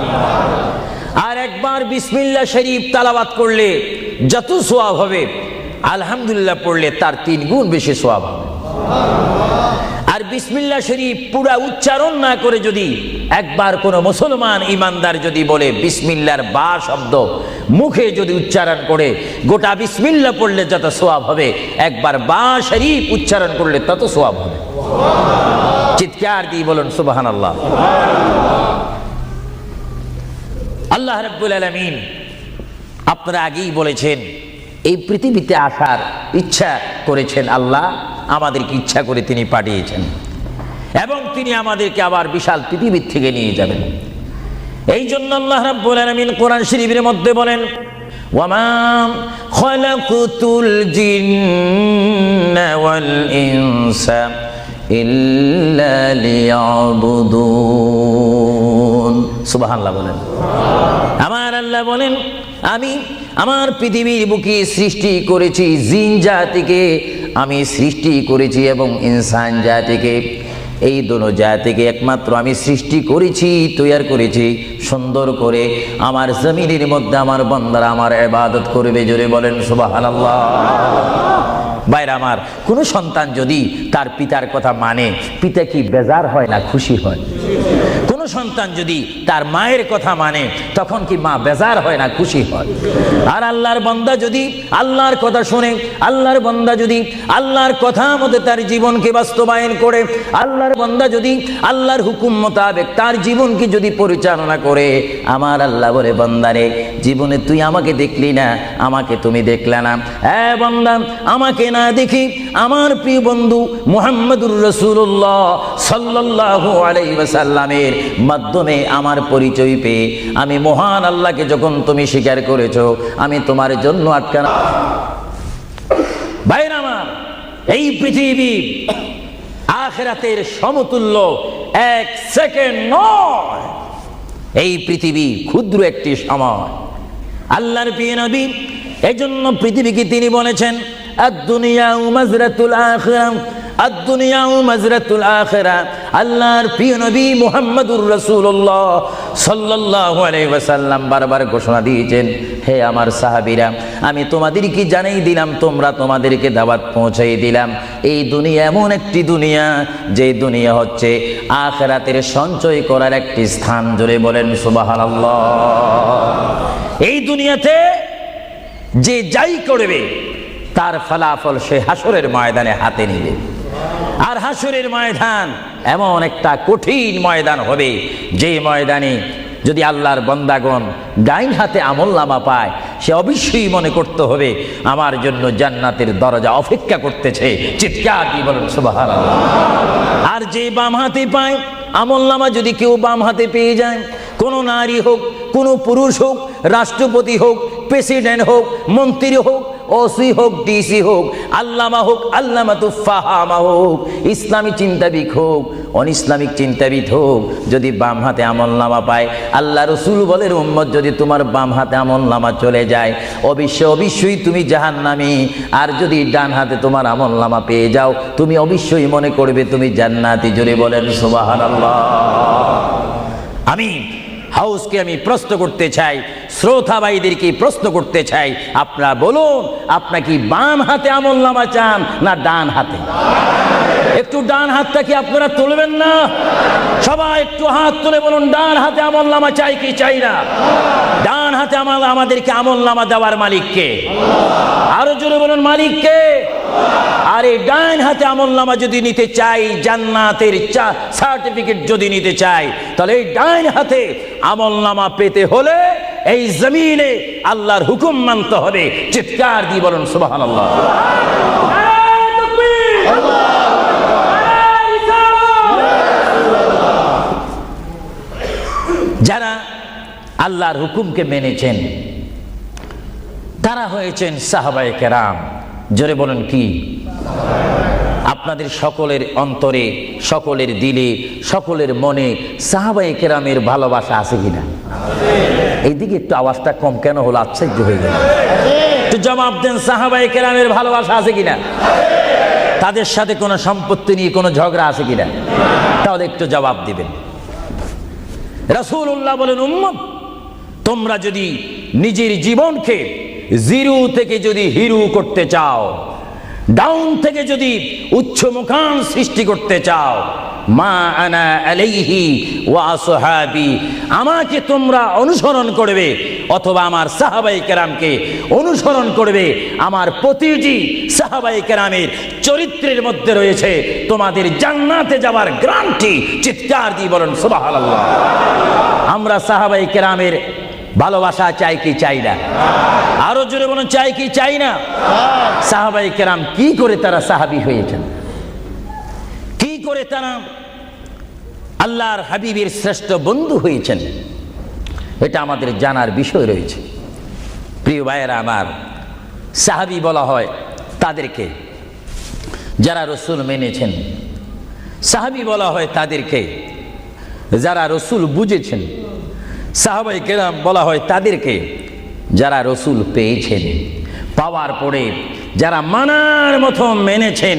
আর একবার বিসমিল্লাহ শরীফ তালাওয়াত করলে যত সওয়াব হবে, আলহামদুলিল্লাহ পড়লে তার 3 গুণ বেশি সওয়াব হবে। আর বিসমিল্লাহ শরীফ পুরা উচ্চারণ না করে যদি একবার কোনো মুসলমান ইমানদার যদি বলে বিসমিল্লাহর বা শব্দ মুখে যদি উচ্চারণ করে, গোটা বিসমিল্লাহ পড়লে যত সওয়াব হবে, একবার বা শরীফ উচ্চারণ করলে তত সওয়াব হবে। চিৎকার দিয়ে বলুন সুবহানাল্লাহ। আল্লাহ রাব্বুল আলামিন আপনারা আগেই বলেছেন এই পৃথিবীতে আসার ইচ্ছা করেছেন আল্লাহ, আমাদেরকে ইচ্ছা করে তিনি পাঠিয়েছেন এবং তিনি আমাদেরকে আবার বিশাল পৃথিবীর থেকে নিয়ে যাবেন। এই জন্য আল্লাহ রাব্বুল আলামিন কোরআন শরীফের মধ্যে বলেন, ওয়ামা খালাকুতুল জিন্না ওয়াল ইনসা ইল্লা লিয়াবুদুন। সুবহানাল্লাহ বলেন। আমার আল্লাহ বলেন, আমি আমার পৃথিবীর বুকে সৃষ্টি করেছি জিন জাতিকে, আমি সৃষ্টি করেছি এবং ইনসান জাতিকে। এই দোনো জাতিকে একমাত্র আমি সৃষ্টি করেছি, তৈয়ার করেছি সুন্দর করে। আমার জমিনের মধ্যে আমার বান্দারা আমার ইবাদত করবে। জোরে বলেন সুবহানাল্লাহ। ভাইরা আমার, কোনো সন্তান যদি তার পিতার কথা মানে, পিতা কি বেজার হয় না খুশি হয়? কোনো সন্তান যদি তার মায়ের কথা মানে, তখন কি মা বেজার হয় না খুশি হয়? আর আল্লাহর বান্দা যদি আল্লাহর কথা শুনে, আল্লাহর বান্দা যদি আল্লাহর কথা মতো তার জীবনকে বাস্তবায়ন করে, আল্লাহর বান্দা যদি আল্লাহর হুকুম মোতাবেক তার জীবনকে যদি পরিচালনা করে, আমার আল্লাহ বলে, বান্দারে জীবনে তুই আমাকে দেখলি না, আমাকে তুমি দেখলে না। বান্দা, আমাকে না দেখি আমার প্রিয় বন্ধু মুহাম্মদুর রাসূলুল্লাহ সাল্লাল্লাহু আলাইহি ওয়াসাল্লামের মাধ্যমে আমার পরিচয় পেয়ে আমি মহান আল্লাহকে যখন তুমি স্বীকার করেছো, আমি তোমার জন্য আটকানা। ভাইরা আমার, এই পৃথিবী আখিরাতের সমতুল্য 1 সেকেন্ড নয়। এই পৃথিবী ক্ষুদ্র একটি সময়। আল্লাহর প্রিয় নবী এজন্য পৃথিবীকে তিনি বলেছেন, আদ-দুনিয়া মাজরাতুল আখিরাহ, আদ-দুনিয়া মাজরাতুল আখিরাহ। আল্লাহর প্রিয় নবী মুহাম্মদুর রাসূলুল্লাহ সাল্লাল্লাহু আলাইহি ওয়াসাল্লাম বারবার ঘোষণা দিয়েছেন, হে আমার সাহাবীরা, আমি তোমাদেরকে জানাই দিলাম, তোমরা তোমাদেরকে দাওয়াত পৌঁছাই দিলাম, এই দুনিয়া এমন একটি দুনিয়া, যে দুনিয়া হচ্ছে আখিরাতের সঞ্চয় করার একটি স্থান। জোরে বলেন সুবহানাল্লাহ। এই দুনিয়াতে যে যাই করবে তার ফলাফল সে হাসরের ময়দানে হাতে নিবে। আর হাসরের ময়দান এমন একটা কঠিন ময়দান হবে, যে ময়দানে যদি আল্লাহর বান্দাগণ ডাইন হাতে আমলনামা পায়, সে অবশ্যই মনে করতে হবে আমার জন্য জান্নাতের দরজা অপেক্ষা করতেছে। চিৎকার দিয়ে বলেন সুবহানাল্লাহ। আর যে বাম হাতে পায় আমলনামা, যদি কেউ বাম হাতে পেয়ে যায়, কোনো নারী হোক, কোনো পুরুষ হোক, রাষ্ট্রপতি হোক, প্রেসিডেন্ট হোক, মন্ত্রী হোক, ওসি হোক, ডিসি হোক, আল্লামা হোক, আল্লামাতু ফাহামা হোক, ইসলামী চিন্তাবিদ হোক, অনইসলামিক চিন্তাবিদ হোক, যদি বাম হাতে আমলনামা পায়, আল্লাহ রসুল বলেন, উম্মত যদি তোমার বাম হাতে আমলনামা চলে যায়, অবশ্যই তুমি জাহান্নামী। আর যদি ডান হাতে তোমার আমলনামা পেয়ে যাও, তুমি অবশ্যই মনে করবে তুমি জান্নাতি। জোরে বলেন সুবহানাল্লাহ। আমি হাউসকে আমি প্রশ্ন করতে চাই, শ্রোতা ভাইদেরকে প্রশ্ন করতে চাই, আপনারা বলুন, আপনারা কি বাম হাতে আমলনামা চান না ডান হাতে? একটু ডান হাতটা কি আপনারা তুলবেন না? সবাই একটু হাত তুলে বলুন, ডান হাতে আমলনামা চাই কি চাই না? ডান হাতে আমাদেরকে আমলনামা দেওয়ার মালিককে? আরো জোরে বলুন, মালিককে। আর এই ডান হাতে আমলনামা যদি নিতে চাই, জান্নাতের সার্টিফিকেট যদি নিতে চাই, তাহলে এই ডান হাতে আমলনামা পেতে হলে এই জমিনে আল্লাহর হুকুম মানতে হবে। চিৎকার দিয়ে বলুন সুবহানাল্লাহ। যারা আল্লাহর হুকুমকে মেনেছেন তারা হয়েছেন সাহাবায়ে কেরাম। জোরে বলুন কি? আপনাদের সকলের অন্তরে, সকলের দিলে, সকলের মনে সাহাবায়ে কেরামের ভালোবাসা আছে কিনা? এইদিকে একটু আওয়াজটা কম কেন হলো? আশ্চর্য হয়ে গেল। একটু জবাব দেন, সাহাবায়ে কেরামের ভালোবাসা আছে কিনা? তাদের সাথে কোনো সম্পত্তি নিয়ে কোনো ঝগড়া আছে কিনা? তাহলে একটু জবাব দিবেন। রাসূলুল্লাহ বলেন, উম্মত তোমরা যদি নিজের জীবনকে জিরো থেকে যদি হিরো করতে চাও, ডাউন থেকে যদি উচ্চ মুকাম সৃষ্টি করতে চাও, মা আনা আলাইহি ওয়া আসহাবি, আমাকে তোমরা অনুসরণ করবে অথবা আমার সাহাবায়ে কেরামকে অনুসরণ করবে। আমার প্রতিটি সাহাবায়ে কেরামের চরিত্রের মধ্যে রয়েছে তোমাদের জান্নাতে যাওয়ার গ্যারান্টি। চিৎকার দিয়ে বলেন সুবহানাল্লাহ। আমরা সাহাবায়ে কেরামের ভালোবাসা চাই কি চাই না? আরো জোরে বলুন, চাই কি চাই না? সাহাবায়ে কেরাম কি করে তারা সাহাবী হয়েছেন, কি করে তারা আল্লাহর হাবিবের শ্রেষ্ঠ বন্ধু হয়েছেন, এটা আমাদের জানার বিষয় রয়েছে। প্রিয় ভাইয়েরা আমার, সাহাবী বলা হয় তাদেরকে যারা রসুল মেনেছেন, সাহাবী বলা হয় তাদেরকে যারা রসুল বুঝেছেন, সাহাবায়ে কেরাম বলা হয় তাদেরকে যারা রসুল পেয়েছেন, পাওয়ার পরে যারা মানার মতো মেনেছেন,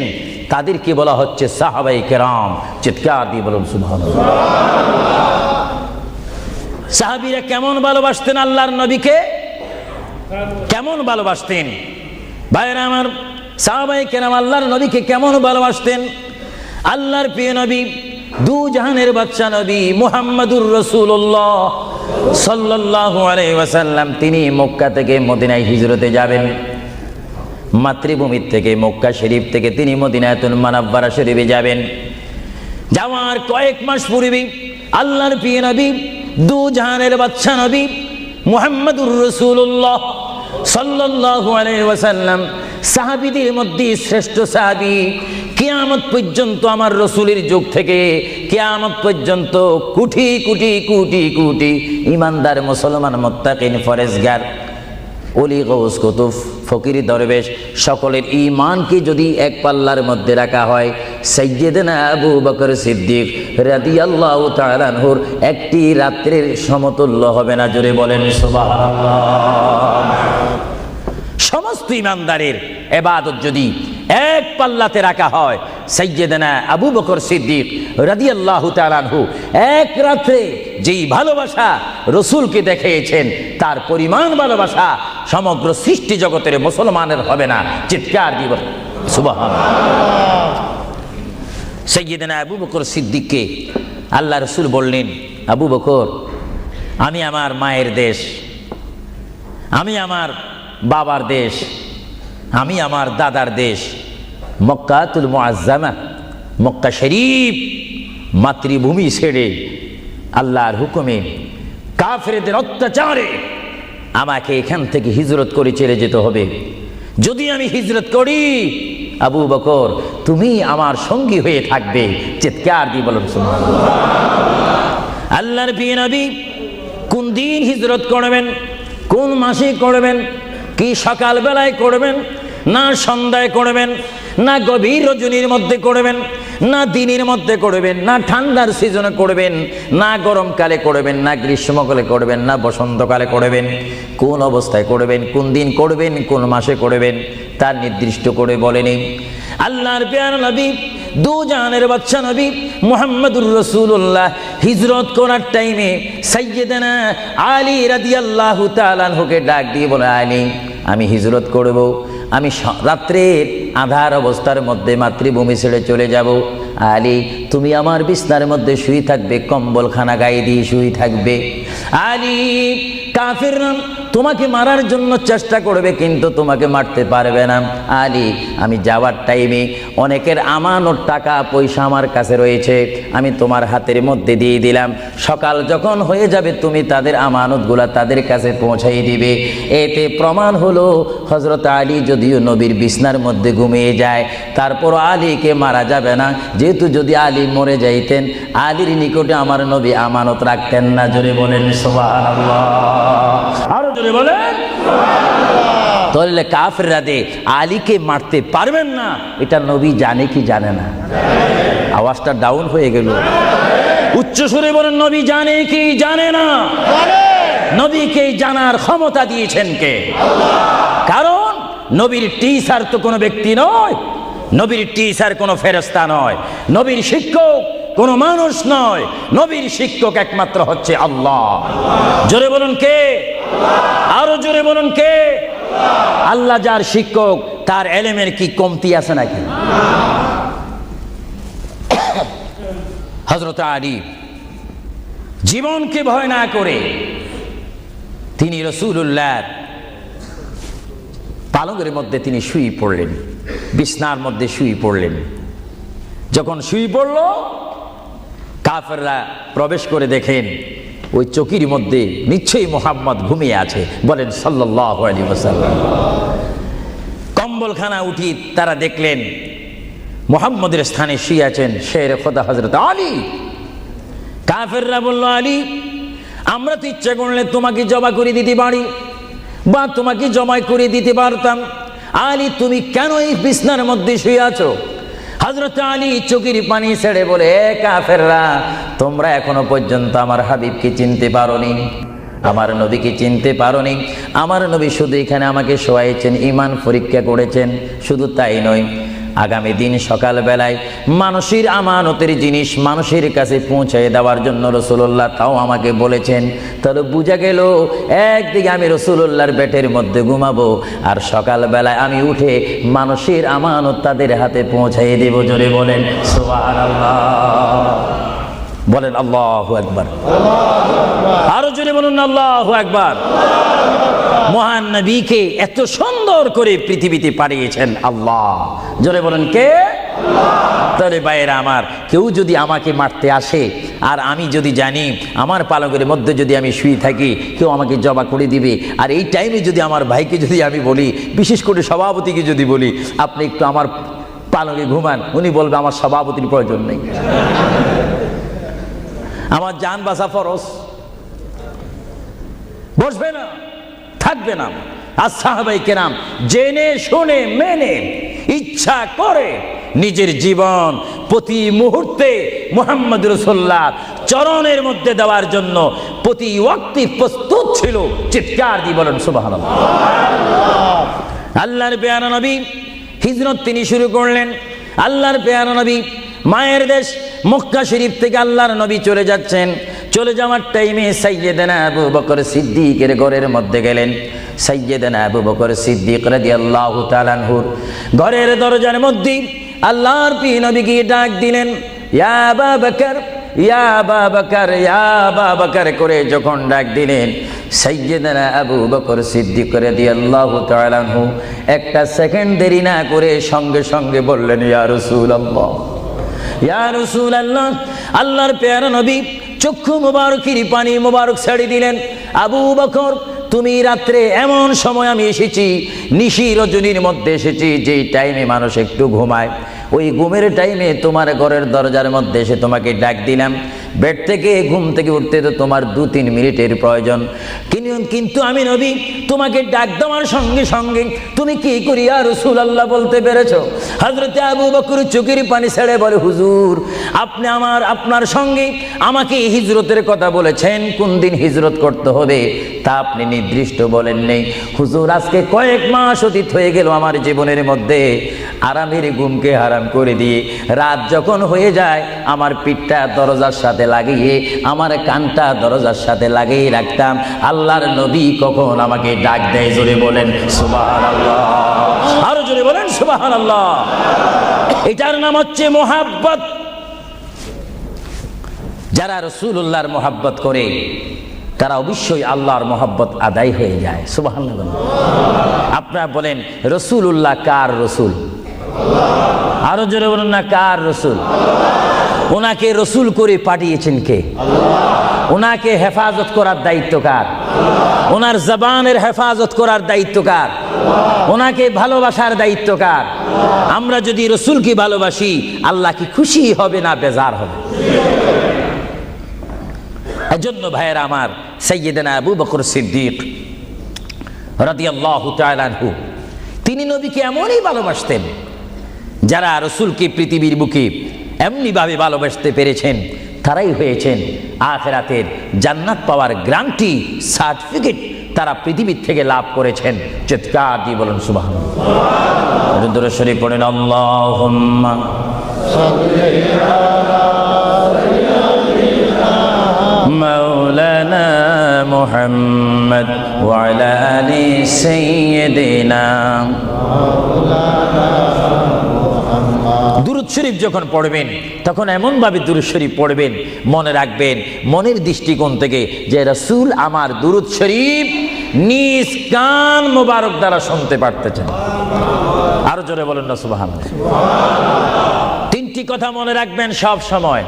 তাদেরকে বলা হচ্ছে সাহাবায়ে কেরাম। চিৎকার দিয়ে বলুন সুবহানাল্লাহ। সাহাবীরা কেমন ভালোবাসতেন আল্লাহর নবীকে, কেমন ভালোবাসতেন? ভাইরা আমার, সাহাবায়ে কেরাম আল্লাহর নবীকে কেমন ভালোবাসতেন? আল্লাহর প্রিয় নবী, দু জাহানের বাদশা নবী মুহাম্মাদুর রাসূলুল্লাহ সাল্লাল্লাহু আলাইহি ওয়াসাল্লাম, তিনি মক্কা থেকে মদিনায় হিজরতে যাবেন। মাতৃভূমি থেকে মক্কা শরীফ থেকে তিনি মদিনাতুল মুনাওয়ারা শরীফে যাবেন। যাওয়ার কয়েক মাস পূর্বে আল্লাহর প্রিয় নবী, দু জাহানের বাদশা নবী মুহাম্মাদুর রাসূলুল্লাহ সাল্লাল্লাহু আলাইহি ওয়াসাল্লাম, সাহাবীদের মধ্যে শ্রেষ্ঠ সাহাবী, কিয়ামত পর্যন্ত আমার রসুলের যুগ থেকে কিয়ামত পর্যন্ত কোটি কোটি কোটি কোটি ইমানদার মুসলমান মুত্তাকিন ফরেজগার ওলি গৌস কুতুব ফকির দরবেশ সকলের ঈমানকে যদি এক পাল্লার মধ্যে রাখা হয়, সাইয়্যিদনা আবু বকর সিদ্দিক রাদিয়াল্লাহু তাআলা আনহুর একটি রাত্রির সমতুল্য হবে না। জোরে বলেন সুবহানাল্লাহ। সমস্ত ইমানদারের ইবাদত যদি এক পাল্লাতে রাখা হয়, সাইয়্যিদনা আবু বকর সিদ্দিক রাদিয়াল্লাহু তাআলা আনহু এক রাত্রে যেই ভালোবাসা রসুলকে দেখিয়েছেন, তার পরিমাণ ভালোবাসা সমগ্র সৃষ্টি জগতের মুসলমানের হবে না। চিৎকার দিব সুবহানাল্লাহ। সাইয়্যিদনা আবু বকর সিদ্দিককে আল্লাহ রসুল বললেন, আবু বকর, আমি আমার মায়ের দেশ, আমি আমার বাবার দেশ, আমি আমার দাদার দেশ মক্কাতুল মুআজ্জামা, মক্কা শরীফ মাতৃভূমি ছেড়ে আল্লাহর হুকুমে কাফেরদের অত্যাচারে আমাকে এখান থেকে হিজরত করে চলে যেতে হবে। যদি আমি হিজরত করি, আবু বকর, তুমি আমার সঙ্গী হয়ে থাকবে। চিৎকার দিয়ে বলুন সুবহানাল্লাহ। আল্লাহর প্রিয় নবী কোন দিন হিজরত করবেন, কোন মাসে করবেন, কি সকাল বেলায় করবেন, না সন্ধ্যায় করবেন, না গভীর রজনীর মধ্যে করবেন, না দিনের মধ্যে করবেন, না ঠান্ডার সিজনে করবেন, না গরমকালে করবেন, না গ্রীষ্মকালে করবেন, না বসন্তকালে করবেন, কোন অবস্থায় করবেন, কোন দিন করবেন, কোন মাসে করবেন, তার নির্দিষ্ট করে বলেনি। আল্লাহর প্যারা নবী, দু জাহানের বাদশা নবী মুহাম্মাদুর রাসূলুল্লাহ হিজরত করার টাইমে সাইয়্যিদানা আলী রাদিয়াল্লাহু তাআলা আনহুকে ডাক দিয়ে বলে, আলী, আমি হিজরত করব, আমি রাত্রের আধার অবস্থার মধ্যে মাতৃভূমি ছেড়ে চলে যাব। আলী, তুমি আমার বিছনার মধ্যে শুয়ে থাকবে, কম্বলখানা গায়ে দিয়ে শুয়ে থাকবে। আলী, কাফিররা তোমাকে মারার জন্য চেষ্টা করবে, কিন্তু তোমাকে মারতে পারবে না। আলী, আমি যাওয়ার টাইমে অনেকের আমানত টাকা পয়সা আমার কাছে রয়েছে, আমি তোমার হাতের মধ্যে দিয়ে দিলাম। সকাল যখন হয়ে যাবে, তুমি তাদের আমানতগুলা তাদের কাছে পৌঁছাই দিবে। এতে প্রমাণ হলো হযরত আলী যদিও নবীর বিছনার মধ্যে ঘুমিয়ে যায়, তারপর আলীকে মারা যাবে না, যেহেতু যদি আলী মরে যাইতেন, আলীর নিকটে আমার নবী আমানত রাখতেন না। জোরে বলেন সুবহানাল্লাহ। আরো জোরে বলেন সুবহানাল্লাহ। তাহলে কাফেররা আলীকে মারতে পারবেন না, এটা নবী জানে কি জানে না? আওয়াজটা ডাউন হয়ে গেল। উচ্চ সুরে বলেন, নবী জানে কি জানে না? নবীকে জানার ক্ষমতা দিয়েছেন কে? কারণ নবীর টিচার তো কোনো ব্যক্তি নয়, নবীর টিচার কোনো ফেরেশতা নয়, নবীর শিক্ষক কোনো মানুষ নয়, নবীর শিক্ষক একমাত্র হচ্ছে আল্লাহ। জোরে বলুন কে? আরো জোরে বলুন কে? আল্লাহ যার শিক্ষক, তার এলেমের কি কমতি আছে নাকি? হযরত আলী জীবনকে ভয় না করে তিনি রাসূলুল্লাহর পালঙ্কের মধ্যে তিনি শুয়ে পড়লেন, বিছনার মধ্যে শুয়ে পড়লেন। যখন শুয়ে পড়ল, কাফেররা প্রবেশ করে দেখেন ওই চকির মধ্যে নিশ্চয়ই মুহাম্মদ ঘুমিয়ে আছে। বলেন সাল্লাল্লাহু আলাইহি ওয়াসাল্লাম। কম্বলখানা উঠি তারা দেখলেন মুহাম্মদের স্থানে শুয়ে আছেন শের খোদা হযরত আলী। কাফেররা বলল, আলী, আমরা তো ইচ্ছা করলে তোমাকে জবা করে দিতে পারি বা তোমাকে জবাই করে দিতে পারতাম। আলী, তুমি কেন এই বিছনার মধ্যে শুয়ে আছো? হযরত আলী চোখের পানি ছেড়ে বলে, এ কাফেররা, তোমরা এখনো পর্যন্ত আমার হাবিবকে চিনতে পারোনি, আমার নবীকে চিনতে পারোনি। আমার নবী শুধু এখানে আমাকে শোয়াইছেন, ঈমান পরীক্ষা করেছেন। শুধু তাই নয়, আগামী দিন সকালবেলায় মানুষের আমানতের জিনিস মানুষের কাছে পৌঁছে দেওয়ার জন্য রাসূলুল্লাহ তাও আমাকে বলেছেন। তাহলে বোঝা গেল, একদিকে আমি রাসূলুল্লাহর পেটের মধ্যে ঘুমাবো, আর সকালবেলায় আমি উঠে মানুষের আমানত তাদের হাতে পৌঁছাই দেব। জোরে বলেন সুবহানাল্লাহ। বলেন আল্লাহু আকবার। আরো জোরে বলুন আল্লাহু আকবার। মহান নবীকে এত সুন্দর করে পৃথিবীতে পাঠিয়েছেন আল্লাহ। জোরে বলেন কে? তাহলে ভাইয়েরা আমার, কেউ যদি আমাকে মারতে আসে আর আমি যদি জানি আমার পালকের মধ্যে যদি আমি শুয়ে থাকি, কেউ আমাকে জবা করে দিবে, আর এই টাইমে যদি আমার ভাইকে যদি আমি বলি, বিশেষ করে সভাপতিকে যদি বলি, আপনি একটু আমার পালকে ঘুমান, উনি বলবে আমার সভাপতির প্রয়োজন নেই, আমার জান বাঁচা ফরজ, বসবে না, থাকবে না। আর সাহাবায়ে কেরাম জেনে শুনে মেনে ইচ্ছা করে নিজের জীবন প্রতি মুহূর্তে মুহাম্মদ রাসূলুল্লাহ চরণের মধ্যে দেওয়ার জন্য প্রতি ওয়াক্তে প্রস্তুত ছিল। চিৎকার দিয়ে বলেন সুবহানাল্লাহ। আল্লাহর পেয়ারা নবী হিজরত তিনি শুরু করলেন। আল্লাহর পেয়ারা নবী মায়ের দেশ মক্কা শরীফ থেকে আল্লাহর নবী চলে যাচ্ছেন। চলে যাওয়ার টাইমে সাইয়্যিদানা আবু বকর সিদ্দিকের ঘরের মধ্যে গেলেন। সাইয়্যিদানা আবু বকর সিদ্দিক রাদিয়াল্লাহু তাআলা আনহু ঘরের দরজার মধ্যে আল্লাহর প্রিয় নবীকে ডাক দিলেন, ইয়া আবু বকর, ইয়া আবু বকর, ইয়া আবু বকর করে যখন ডাক দিলেন, সাইয়্যিদানা আবু বকর সিদ্দিক রাদিয়াল্লাহু তাআলা আনহু একটা সেকেন্ড দেরি না করে সঙ্গে সঙ্গে বললেন, ইয়া রাসূলুল্লাহ, ইয়া রাসূলুল্লাহ। আল্লাহর প্যারা নবী চক্ষু মুবারকের পানি মুবারক ছেড়ে দিলেন, আবু বকর, তুমি রাত্রে এমন সময় আমি এসেছি, নিশি রজনীর মধ্যে এসেছি, যেই টাইমে মানুষ একটু ঘুমায়, ওই ঘুমের টাইমে তোমার ঘরের দরজার মধ্যে এসে তোমাকে ডাক দিলাম। বেড থেকে ঘুম থেকে উঠতে তো তোমার 2-3 মিনিটের প্রয়োজন, কিন্তু আমি নবী তোমাকে ডাক দেওয়ার সঙ্গে সঙ্গে তুমি কি করি ইয়া রাসূলুল্লাহ বলতে পেরেছো? হযরতে আবু বকর চোখের পানি ছেড়ে বলে, হুজুর, আপনি আপনার সঙ্গে আমাকে হিজরতের কথা বলেছেন, কোন দিন হিজরত করতে হবে তা আপনি নির্দিষ্ট বলেন নেই। হুজুর, আজকে কয়েক মাস অতীত হয়ে গেল আমার জীবনের মধ্যে আরামের ঘুমকে হারাম করে দিয়ে, রাত যখন হয়ে যায় আমার পিঠটা দরজার সাথে লাগিয়ে, আমার কানটা দরজার সাথে লাগিয়ে রাখতাম। আল্লাহর নবী কখন আমাকে ডাক দেয়, জোরে বলেন সুবহানাল্লাহ। আরো জোরে বলেন সুবহানাল্লাহ। এটার নাম হচ্ছে মোহাব্বত। যারা রাসূলুল্লাহর মোহাব্বত করে তারা অবশ্যই আল্লাহর মোহাব্বত আদায় হয়ে যায়। সুবহানাল্লাহ। আপনারা বলেন, রাসূলুল্লাহ কার রাসূল? আরো জোরে বলুন না, কার রাসূল? ওনাকে রাসূল করে পাঠিয়েছেন কে? ওনাকে হেফাজত করার দায়িত্ব কার? ওনার জবানের হেফাজত করার দায়িত্ব কার? ওনাকে ভালোবাসার দায়িত্ব কার? আমরা যদি রাসূলকে ভালোবাসি, আল্লাহ কি খুশি হবে না বেজার হবে? এজন্য ভাইয়েরা আমার, সাইয়্যিদানা আবু বকর সিদ্দিক রাদিয়াল্লাহু তাআলা আনহু তিনি নবীকে এমনই ভালোবাসতেন, যারা রাসূলকে পৃথিবীর বুকে এমনিভাবে ভালোবাসতে পেরেছেন তারাই হয়েছেন আখিরাতের জান্নাত পাওয়ার গ্যারান্টি সার্টিফিকেট তারা পৃথিবীর থেকে লাভ করেছেন। চিৎকার দিয়ে বলুন সুবহানাল্লাহ। দরুদ শরীফ পড়েন, আল্লাহুম্মা সাল্লি আলা মাওলানা মুহাম্মদ ওয়া আলা আলি সাইয়্যিদিনা। দুরূদ শরীফ যখন পড়বেন তখন এমনভাবে দুরূদ শরীফ পড়বেন, মনে রাখবেন মনের দৃষ্টিকোণ থেকে যে রাসূল আমার দুরূদ শরীফ নিজ কান মোবারক দ্বারা শুনতে পারতেছেন। আরো জোরে বলেন না সুবহানাল্লাহ। তিনটি কথা মনে রাখবেন সব সময়।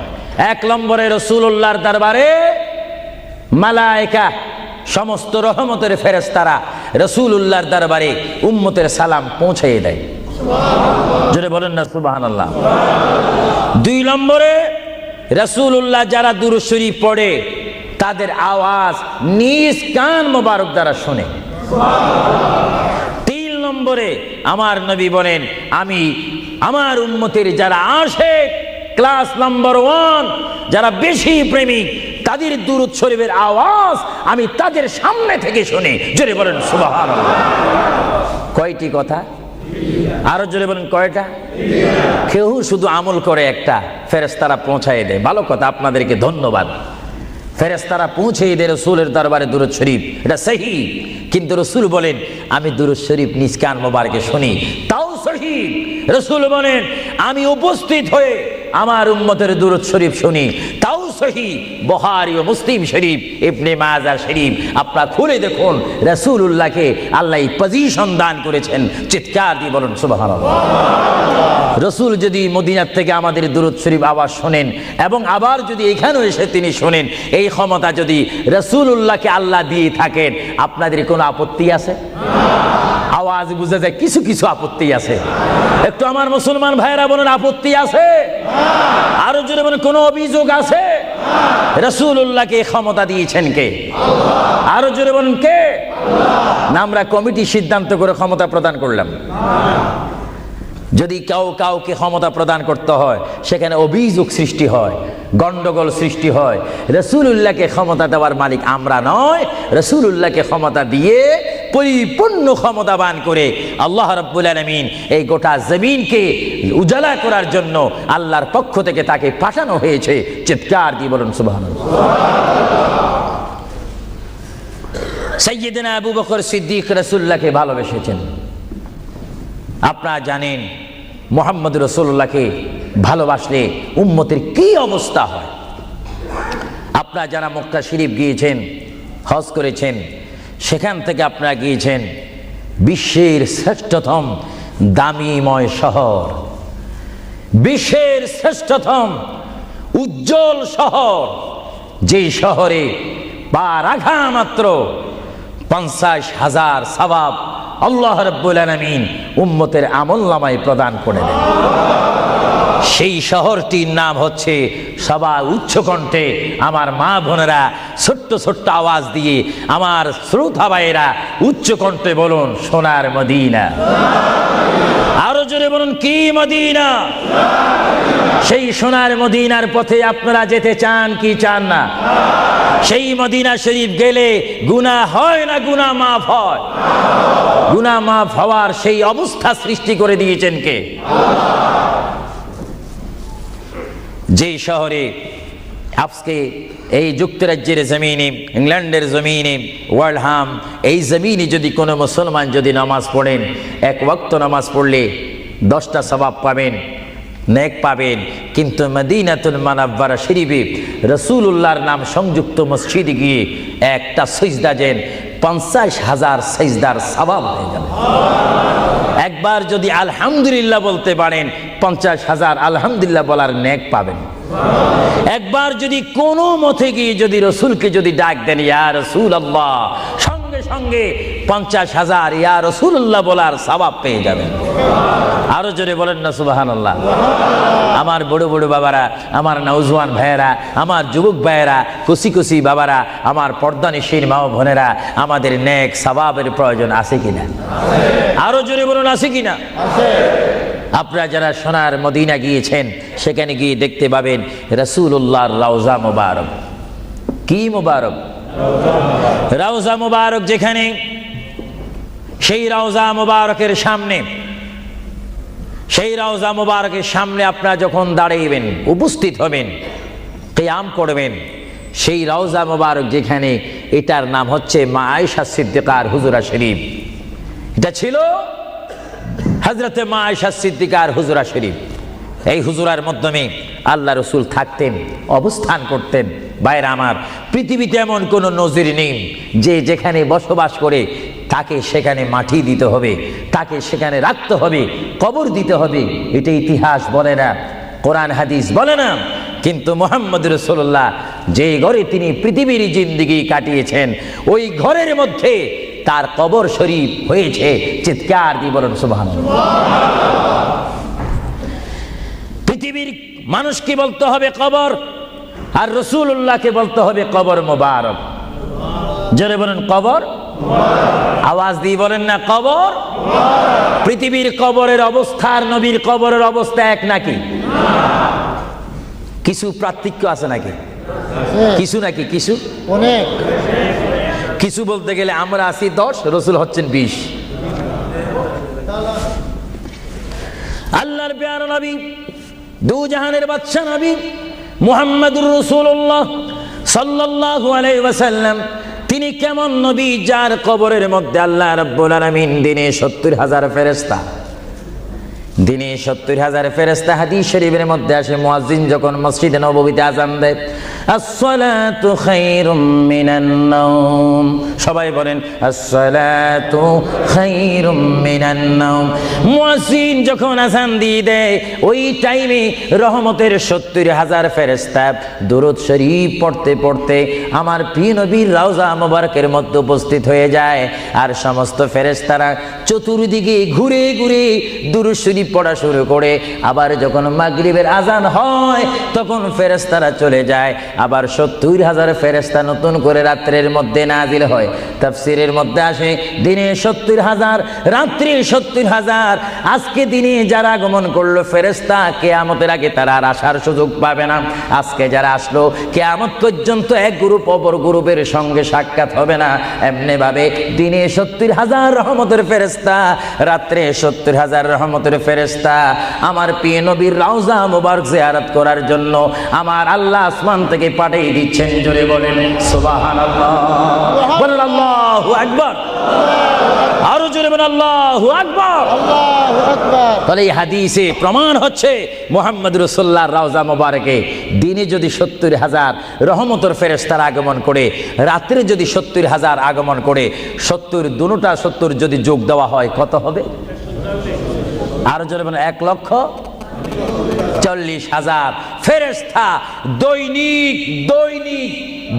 এক নম্বরে রাসূলুল্লাহর দরবারে মালায়েকা সমস্ত রহমতের ফেরেশতারা রাসূলুল্লাহর দরবারে উম্মতের সালাম পৌঁছিয়ে দেয়। জোরে বলেন না সুবহানাল্লাহ। দুই নম্বরে রাসূলুল্লাহ যারা দুরূদ শরীফ পড়ে তাদের আওয়াজ নিজ কান মোবারক দ্বারা শুনে। তিন নম্বরে আমার নবী বলেন আমি আমার উম্মতের যারা আশিক ক্লাস নাম্বার 1 যারা বেশি প্রেমিক তাদের দুরূদ শরীফের আওয়াজ আমি তাদের সামনে থেকে শুনি। জোরে বলেন সুবহানাল্লাহ। কয়টি কথা? আরো জোরে বলেন কয়টা? কেউ শুধু আমল করে একটা, ফেরেশতারা পৌঁছায় দেয়। ভালো কথা, আপনাদেরকে ধন্যবাদ। ফেরেশতারা পৌঁছিয়ে দেয় রাসূলের দরবারে দুরূদ শরীফ, এটা সহি। কিন্তু রাসূল বলেন আমি দুরূদ শরীফ নিজ কান মোবারকে শুনি, তাও সহি। রাসূল বলেন আমি উপস্থিত হয়ে আমার উম্মতের দুরূদ শরীফ শুনি, তাও সহি। বুখারী ও মুসলিম শরীফ, ইবনে মাজাহ শরীফ আপনারা খুলে দেখুন। রাসূলুল্লাহকে আল্লাহ এই পজিশন দান করেছেন। চিৎকার দিয়ে বলুন সুবহানাল্লাহ। রাসূল যদি মদিনার থেকে আমাদের দুরূদ শরীফ আওয়াজ শোনেন এবং আবার যদি এখানেও এসে তিনি শোনেন, এই ক্ষমতা যদি রাসূলুল্লাহকে আল্লাহ দিয়ে থাকেন, আপনাদের কোনো আপত্তি আছে? আওয়াজ বুঝা যায় কিছু কিছু আপত্তি আছে। একটু আমার মুসলমান ভাইয়েরা বলেন আপত্তি আছে? আরো জোরে বলেন কোনো অভিযোগ আছে? রাসূলুল্লাহকে এই ক্ষমতা দিয়েছেন কে? আরো জোরে বলেন কে? না আমরা কমিটি সিদ্ধান্ত করে ক্ষমতা প্রদান করলাম? যদি কাউকে ক্ষমতা প্রদান করতে হয় সেখানে অভিযোগ সৃষ্টি হয়, গন্ডগোল সৃষ্টি হয়। রাসূলুল্লাহকে ক্ষমতা দেওয়ার মালিক আমরা নয়। রাসূলুল্লাহকে ক্ষমতা দিয়ে পরিপূর্ণ ক্ষমতাবান করে আল্লাহ রাব্বুল আলামিন এই গোটা জমিনকে উজালা করার জন্য আল্লাহর পক্ষ থেকে তাকে পাঠানো হয়েছে। চিৎকার দিয়ে বলুন সুবহানাল্লাহ। সাইয়্যিদনা আবু বকর সিদ্দিক রাসূলুল্লাহকে ভালোবেসেছেন। আপনারা জানেন মুহাম্মদ রাসূলুল্লাহকে ভালোবাসলে উম্মতের কি অবস্থা হয়। আপনারা যারা মক্কা শরীফ গিয়েছেন, হজ করেছেন, সেখান থেকে আপনারা গিয়েছেন বিশ্বের শ্রেষ্ঠতম দামিময় শহর, বিশ্বের শ্রেষ্ঠতম উজ্জ্বল শহর, যেই শহরে পা রাখা মাত্র 50,000 সওয়াব আল্লাহ রাব্বুল আলামিন উম্মতের আমলনামায় প্রদান করে দেন। সেই শহরটির নাম হচ্ছে, সবাই উচ্চ কণ্ঠে আমার মা বোনেরা ছোট্ট ছোট্ট আওয়াজ দিয়ে আমার শ্রোতা ভাইয়েরা উচ্চ কণ্ঠে বলুন সোনার মদিনা। আরো জোরে বলুন কি মদিনা? সেই সোনার মদিনার পথে আপনারা যেতে চান কি চান না? সেই মদিনা শরীফ গেলে গুনাহ হয় না গুনাহ মাফ হয়? গুনাহ মাফ হওয়ার সেই অবস্থা সৃষ্টি করে দিয়েছেন কে? যেই শহরে আজকে এই যুক্তরাজ্যের জমিনে, ইংল্যান্ডের জমিনে, ওয়ার্ল্ডহাম এই জমিনে যদি কোনো মুসলমান যদি নামাজ পড়েন, এক ওয়াক্ত নামাজ পড়লে 10টা সওয়াব পাবেন, নেক পাবেন। কিন্তু মদিনাতুল মুনাওয়ারা শরীফে রাসূলুল্লাহর নাম সংযুক্ত মসজিদে গিয়ে একটা সিজদা দেন 50,000 সিজদার সওয়াব হয়ে যাবে। একবার যদি আলহামদুলিল্লাহ বলতে পারেন 50,000 আলহামদুলিল্লাহ বলার নেক পাবেন। একবার যদি কোনো মতে গিয়ে যদি রাসূলকে যদি ডাক দেন ইয়া রাসূলুল্লাহ, সঙ্গে সঙ্গে 50,000 ইয়া রাসূলুল্লাহ বলার সওয়াব পেয়ে যাবেন। আরো জোরে বলেন না সুবহানাল্লাহ। আমার বড় বড় বাবারা, আমার নওজওয়ান ভাইয়েরা, আমার যুবক ভাইয়েরা, কুসি কুসি বাবারা, আমার পর্দানিশীন মা ও বোনেরা, আমাদের নেক সওয়াবের প্রয়োজন আছে কিনা? আরো জোরে বলুন আছে কিনা? আপনারা যারা সোনার মদিনা গিয়েছেন সেখানে গিয়ে দেখতে পাবেন রাসূলুল্লাহর রওজা মুবারক। কি মুবারক? রওজা মুবারক। যেখানে সেই রওজা মুবারকের সামনে, সেই রওজা মুবারকের সামনে আপনারা যখন দাঁড়াইবেন, উপস্থিত হবেন, কিয়াম করবেন, সেই রওজা মোবারক যেখানে, এটার নাম হচ্ছে মা আয়েশা সিদ্দিকার হুজরা শরীফ। এটা ছিল হযরতে মা আয়েশা সিদ্দিকার হুজরা শরীফ। এই হুজরার মাধ্যমে আল্লাহ রসুল থাকতেন, অবস্থান করতেন। ভাইরা আমার, পৃথিবীতে এমন কোনো নজির নেই যে যেখানে বসবাস করে তাকে সেখানে মাটি দিতে হবে, তাকে সেখানে রাখতে হবে, কবর দিতে হবে। এটা ইতিহাস বলে না, কোরআন হাদিস বলে না। কিন্তু মুহাম্মদ রাসূলুল্লাহ যে ঘরে তিনি পৃথিবীর জিন্দেগি কাটিয়েছেন, ওই ঘরের মধ্যে তার কবর শরীফ হয়েছে। চিৎকার দিয়ে বলেন সুবহানাল্লাহ। পৃথিবীর মানুষকে বলতে হবে কবর, আর রাসূলুল্লাহকে বলতে হবে কবর মোবারক। জোরে বলেন কবর, আওয়াজ দিয়ে বলেন না কবর। পৃথিবীর কবরের অবস্থা আর নবীর কবরের অবস্থা এক নাকি? কিছু পার্থক্য আছে নাকি? কিছু নাকি? কিছু অনেক। কিছু বলতে গেলে আমরা আছি 10, রসুল হচ্ছেন 20। আল্লাহর প্যারা নবী, দু জাহানের বাদশা নবী মুহাম্মদুর রাসূলুল্লাহ সাল্লাল্লাহু আলাইহি ওয়াসাল্লাম, তিনি কেমন নবী যার কবরের মধ্যে আল্লাহ রাব্বুল আলামিন দিনে 70,000 ফেরেশতা, দিনে 70,000 ফেরেশতা। হাদিস শরীফের মধ্যে আসে মুয়াজ্জিন যখন মসজিদে নববীতে আযান দেয়, আসসালাতু খায়রুম মিনান নাওম, সবাই বলেন আসসালাতু খায়রুম মিনান নাওম। মুয়াজ্জিন যখন আযান দিয়ে দেয়, ওই টাইমে রহমতের 70,000 ফেরেশতা দুরূদ শরীফ পড়তে পড়তে আমার প্রিয় নবীর রওজা মোবারকের মধ্যে উপস্থিত হয়ে যায়। আর সমস্ত ফেরেশতারা চতুর্দিকে ঘুরে ঘুরে দুরূদ শরীফ পড়া শুরু করে। আবার যখন মাগরিবের আজান হয়, তখন ফেরেশতারা চলে যায়। আবার 70,000 ফেরেশতা নতুন করে রাত্রের মধ্যে নাজিল হয়। তাফসীরের মধ্যে আসে দিনে 70,000, রাত্রে 70,000। আজকে দিনে যারা আগমন করলো ফেরেশতা, কিয়ামতের আগে তারা আর আসার সুযোগ পাবে না। আজকে যারা আসলো, কিয়ামত পর্যন্ত এক গ্রুপ অপর গ্রুপের সঙ্গে সাক্ষাৎ হবে না। এমনি ভাবে দিনে 70,000 রহমতের ফেরেশতা, রাত্রে 70,000 রহমতের ফেরেশতা আমার প্রিয় নবীর রওজা মুবারক জিয়ারত করার জন্য আমার আল্লাহ আসমান থেকে পাঠিয়ে দিচ্ছেন। জোরে বলেন সুবহানাল্লাহ, বলেন আল্লাহু আকবার, আরো জোরে বলেন আল্লাহু আকবার। আল্লাহু আকবার। তাহলে এই হাদিসে প্রমাণ হচ্ছে মুহাম্মদ রাসূলুল্লাহর রওজা মুবারকে দিনে যদি 70,000 রহমতের ফেরেশতার আগমন করে, রাত্রে যদি 70,000 আগমন করে, 70 দুটোটা 70 যদি যোগ দেওয়া হয় কত হবে? আরো জোরে বলেন 1,40,000 ফেরেশতা দৈনিক দৈনিক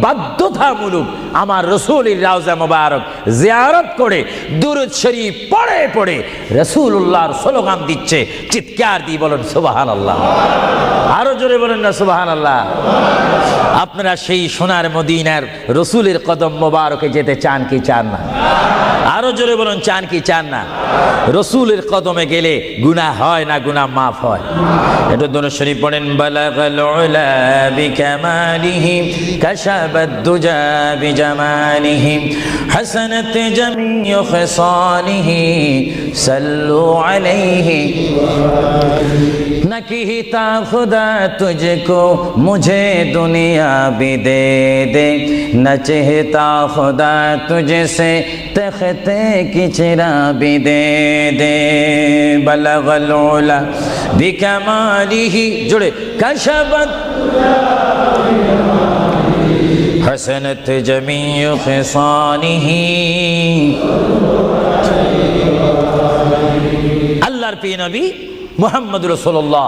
বাধ্যতামূলক আমার রাসূলের রওজা মুবারক জিয়ারত করে দুরূদ শরীফ পড়ে পড়ে রাসূলুল্লাহর স্লোগান দিচ্ছে। চিৎকার দিয়ে বলেন সুবহানাল্লাহ, আরো জোরে বলেন না সুবহানাল্লাহ। আপনারা সেই সোনার মদিনার রাসূলের কদম মোবারকে যেতে চান কি চান না? আরো জোরে বলুন, চান কি চান না? রাসূলের কদমে গেলে গুনাহ হয় না, গুনাহ মাফ হয়। এটা দরুদ শরীফ পড়েন, বালাগাল উলা বিকামালিহি কাশাবাদ দুজা বিজামালিহি হাসানাত জামিউ খিসালিহি সাল্লু আলাইহি না कहता खुदा तुझको मुझे दुनिया भी दे दे, न चाहता खुदा तुझसे तख्ते की चिरा भी दे दे। बलगल उला बिकमालिही जुड़े कशबत हसनत जमीउ खिसानिही। अल्लाहर प्रिय नबी মুহাম্মদ রাসূলুল্লাহ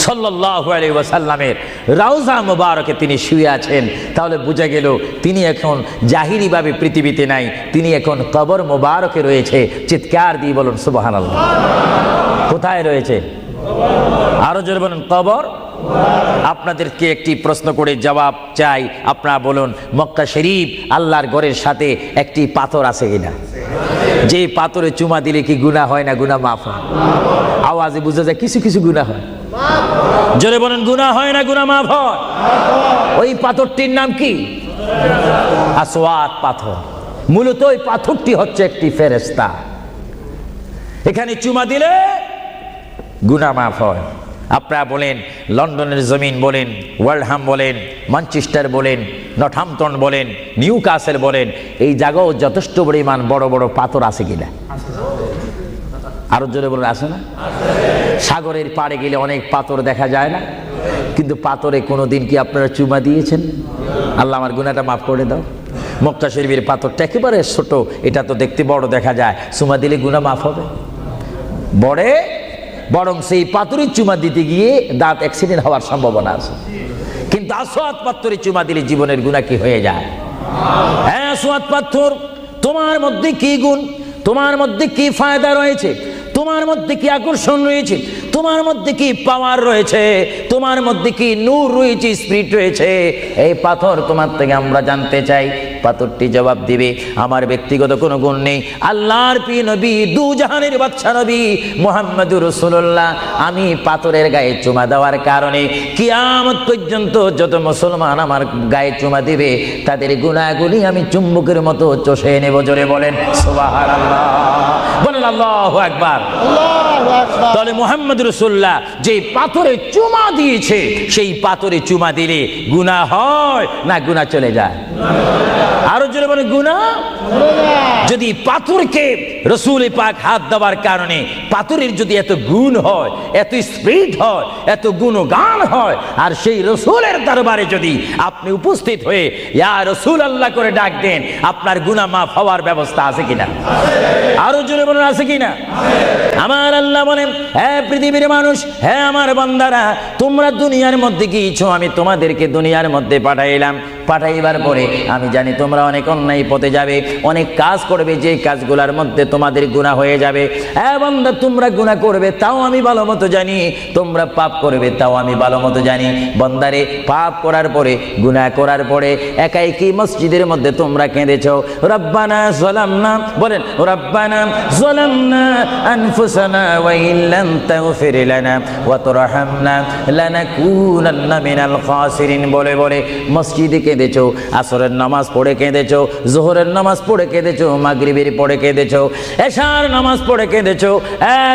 সাল্লাল্লাহু আলাইহি ওয়াসাল্লামের রওজা মুবারকে তিনি শুয়ে আছেন। তাহলে বোঝা গেল তিনি এখন জাহিরিভাবে পৃথিবীতে নাই, তিনি এখন কবর মুবারকে রয়েছে। চিৎকার দিয়ে বলুন সুবহানাল্লাহ। কোথায় রয়েছে? আরো জোরে বলুন কবর। আপনাদেরকে একটি প্রশ্ন করে জবাব চাই, আপনারা বলুন মক্কা শরীফ আল্লাহর ঘরের সাথে একটি পাথর আছে কিনা? যে পাথরে চুমা দিলে কি গুনাহ হয় না গুনাহ মাফ হয়? আওয়াজে বোঝা যায় কিছু কিছু গুনাহ হয়। জোরে বলেন গুনাহ হয় না গুনাহ মাফ হয়? ওই পাথরটির নাম কি? আসওয়াদ পাথর। মূলত ওই পাথরটি হচ্ছে একটি ফেরেশতা। এখানে চুমা দিলে গুনাহ মাফ হয়। আপনারা বলেন লন্ডনের জমিন বলেন, ওয়ার্ল্ডহাম বলেন, ম্যানচেস্টার বলেন, নর্থাম্পটন বলেন, নিউ কাসেল বলেন, এই জায়গাও যথেষ্ট পরিমাণ বড় বড় পাথর আছে কিনা? আরো জোরে বলেন, আছে না? সাগরের পাড়ে গেলে অনেক পাথর দেখা যায় না? কিন্তু পাথরে কোনোদিন কি আপনারা চুমা দিয়েছেন? আল্লাহ আমার গুনাহটা মাফ করে দাও। মক্কা শরীফের পাথরটা একেবারে ছোট, এটা তো দেখতে বড় দেখা যায়, চুমা দিলে গুনাহ মাফ হবে? বরং সেই পাথরের চুমা দিতে গিয়ে দাঁত অ্যাক্সিডেন্ট হওয়ার সম্ভাবনা আছে। কিন্তু আসওয়াদ পাথরে চুমা দিলে জীবনের গুনাহ কি হয়ে যায়? হ্যাঁ, আসওয়াদ পাথর, তোমার মধ্যে কি গুণ, তোমার মধ্যে কি ফায়দা রয়েছে, তোমার মধ্যে কি আকর্ষণ রয়েছে, তোমার মধ্যে কি পাওয়ার রয়েছে, তোমার মধ্যে কি নূর রয়েছে, স্পিরিট রয়েছে, এই পাথর তোমার থেকে আমরা জানতে চাই। পাথরটি জবাব দিবে, আমার ব্যক্তিগত কোনো গুণ নেই, আল্লাহর প্রিয় নবী, দু জাহানের বাদশা নবী মুহাম্মদুর রাসূলুল্লাহ, আমি পাথরের গায়ে চুমা দেওয়ার কারণে কিয়ামত পর্যন্ত যত মুসলমান আমার গায়ে চুমা দিবে তাদের গুনাহগুলি আমি চুম্বকের মতো চষে নেব। জোরে বলেন সুবহানাল্লাহ, বলেন আল্লাহু আকবার। তাহলে মুহাম্মদ রাসূলুল্লাহ যে পাথরে চুমা দিয়েছে, সেই পাথরে চুমা দিলে গুনাহ হয় না গুনাহ চলে যায়? আরো জোরে বলে গুনাহ। যদি পাথরকে রাসূল পাক হাত দেওয়ার কারণে পাথরের যদি এত গুণ হয়, এত স্পিরিট হয়, এত গুণগান হয়, আর সেই রাসূলের দরবারে যদি আপনি উপস্থিত হয়ে ইয়া রাসূলুল্লাহ করে ডাক দেন, আপনার গুনাহ মাফ হওয়ার ব্যবস্থা আছে কিনা? আরো জোরে বলেন, আছে কিনা? আমার আল্লাহ বলেন, হ্যাঁ পৃথিবীর মানুষ, হ্যাঁ আমার বান্দারা, তোমরা দুনিয়ার মধ্যে গিয়েছো, আমি তোমাদেরকে দুনিয়ার মধ্যে পাঠাইলাম। পাঠাইবার পরে আমি জানি তোমরা অনেক অন্যায় পথে যাবে, অনেক কাজ করবে, যে কাজগুলোর মধ্যে তোমাদের গুনাহ হয়ে যাবে। হ্যাঁ বান্দা, তোমরা গুনাহ করবে তাও আমি ভালো মতো জানি, তোমরা পাপ করবে তাও আমি ভালো মতো জানি। বান্দারে, পাপ করার পরে, গুনাহ করার পরে একাই কি মসজিদের মধ্যে তোমরা কেঁদেছো, রব্বানা যালামনা, বলেন রব্বানা যালামনা আনফুসানা ওয়া ইল্লাম তাগফির লানা ওয়া তুরহামনা লানাকুনান্না মিনাল খাসিরিন বলে বলে মসজিদে কেঁদেছো, আসরের নামাজ পড়ে কেঁদেছো, যোহরের নামাজ পড়ে কেঁদেছো, মাগরিবের পড়ে কেঁদেছো, এশার নামাজ পড়ে কেঁদেছো।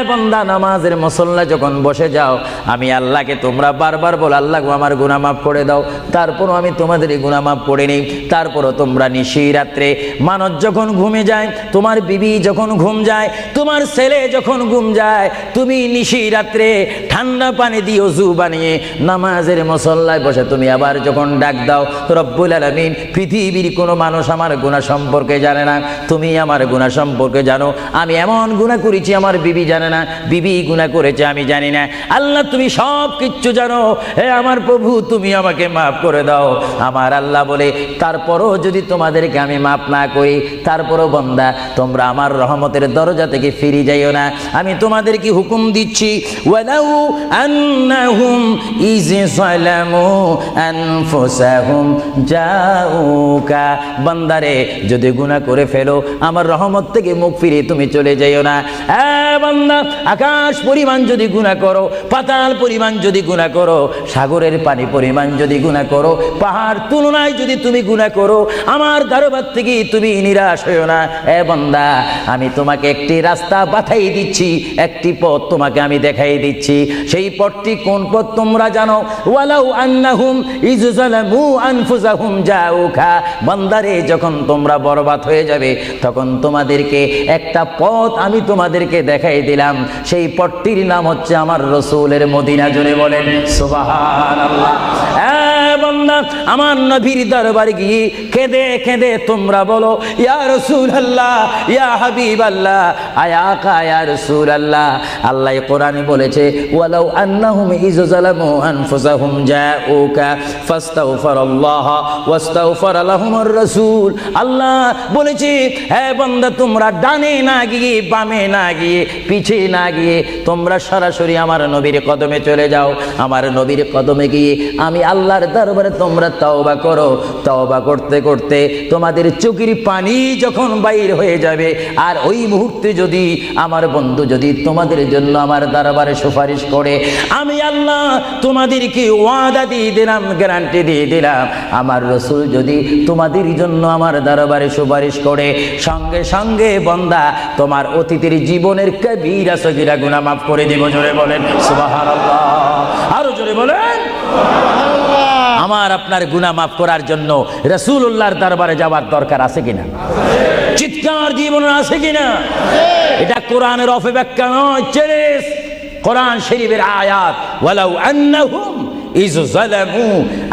বান্দা, নামাজের মুসল্লা যখন বসে যাও, আমি আল্লাহকে তোমরা বারবার বল, আল্লাহ গো আমার গুনাহ মাফ করে দাও, তারপরও আমি তোমাদের গুনাহ মাফ করে নেই। তারপরও তোমরা নিশি রাত্রে, মানুষ যখন ঘুমে যায়, তোমার বিবি যখন ঘুম যায়, তোমার ছেলে যখন ঘুম যায়, তুমি নিশি রাত্রে ঠান্ডা পানি দিয়ে ওযু বানিয়ে নামাজের মুসল্লায় বসে তুমি আবার যখন ডাক দাও, রব্বুল আলামিন, পৃথিবীর কোনো মানুষ আমার গুনাহ সম্পর্কে জানে না, তুমি আমার গুনাহ সম্পর্কে জানো। আমি এমন গুনাহ করেছি আমার বিবি জানে না, বিবি গুনাহ করেছে আমি জানি না। আল্লাহ, তুমি সব কিচ্ছু জানো, হে আমার প্রভু, তুমি আমাকে মাফ করে দাও। আমার আল্লাহ বলে, তারপরও যদি তোমাদেরকে আমি মাফ না করি, তারপরও বান্দা তোমরা আমার রহমতের দরজা থেকে ফিরে যাইও না। আমি তোমাদেরকে হুকুম দিচ্ছি, ওয়ালাউ আন্নাহুম ইয যালামু আনফুসাহুম জাউকা, বান্দারে যদি গুনাহ করে ফেলো, আমার রহমত থেকে মুখ ফিরে তুমি চলে যাইও না। বান্দা, আকাশ পরিমাণ যদি গুনাহ করো, পাতাল পরিমাণ যদি গুনাহ করো, সাগরের পানি পরিমাণ যদি গুনাহ করো, পাহাড় তুলনায় যদি তুমি গুনাহ করো, আমার দরবার থেকে তুমি নিরাশ হইও না। বান্দা, আমি তোমাকে একটি রাস্তা বাতাই দিচ্ছি, একটি পথ তোমাকে আমি দেখাই দিচ্ছি। সেই পথটি কোন পথ তোমরা জানো? ওয়ালাউ আন্নাহুম ইয যালামু আনফুসাহুম জাউকা, বান্দারে যখন তোমরা বরবাদ হয়ে যাবে, তখন তোমাদেরকে একটা পথ আমি তোমাদেরকে দেখাই দিলাম, সেই পথটির নাম হচ্ছে আমার রাসূলের মদিনা। জোরে বলেন সুবহানাল্লাহ। বান্দা, আমার নবীর দরবারে গিয়ে কেঁদে কেঁদে তোমরা বলো, ইয়া রাসূলুল্লাহ, ইয়া হাবিবাল্লাহ, আয়াকা ইয়া রাসূলুল্লাহ। আল্লাহ কোরআনে বলেছে, ওয়ালাউ আন্নাহুম ইয যালামু আনফুসাহুম জাউকা ফাস্তাগফিরুল্লাহ ওয়াস্তাগফার লাহুমুর রাসূল। আল্লাহ বলেছে, হে বান্দা, তোমরা ডানে না গিয়ে, বামে না গিয়ে, পিছে না গিয়ে, তোমরা সরাসরি আমার নবীর কদমে চলে যাও। আমার নবীর কদমে গিয়ে আমি আল্লাহর দরবারে তোমরা তওবা করো। তওবা করতে করতে তোমাদের চোখের পানি যখন বাইর হয়ে যাবে, আর ওই মুহূর্তে যদি আমার বন্ধু যদি তোমাদের জন্য আমার দরবারে সুপারিশ করে, আমি আল্লাহ তোমাদেরকে ওয়াদা দিয়ে দিলাম, গ্যারান্টি দিয়ে দিলাম, আমার রাসূল যদি তোমাদের জন্য আমার দরবারে সুপারিশ করে, সঙ্গে সঙ্গে বান্দা তোমার অতীতের জীবনের কবিরা সগীরা গুনাহ মাফ করে দেব। জোরে বলেন সুবহানাল্লাহ। আরো জোরে বলেন। আমার আপনার গুনাহ মাফ করার জন্য রাসূলুল্লাহর দরবারে যাওয়ার দরকার আছে কিনা? চিৎকার দিয়ে বলুন আছে কিনা? এটা কোরআনের অপব্যাখ্যা নয়, চ্যালেঞ্জ। কোরআন শরীফের আয়াত, ওয়ালাউ আন্নাহুম ইয যালামু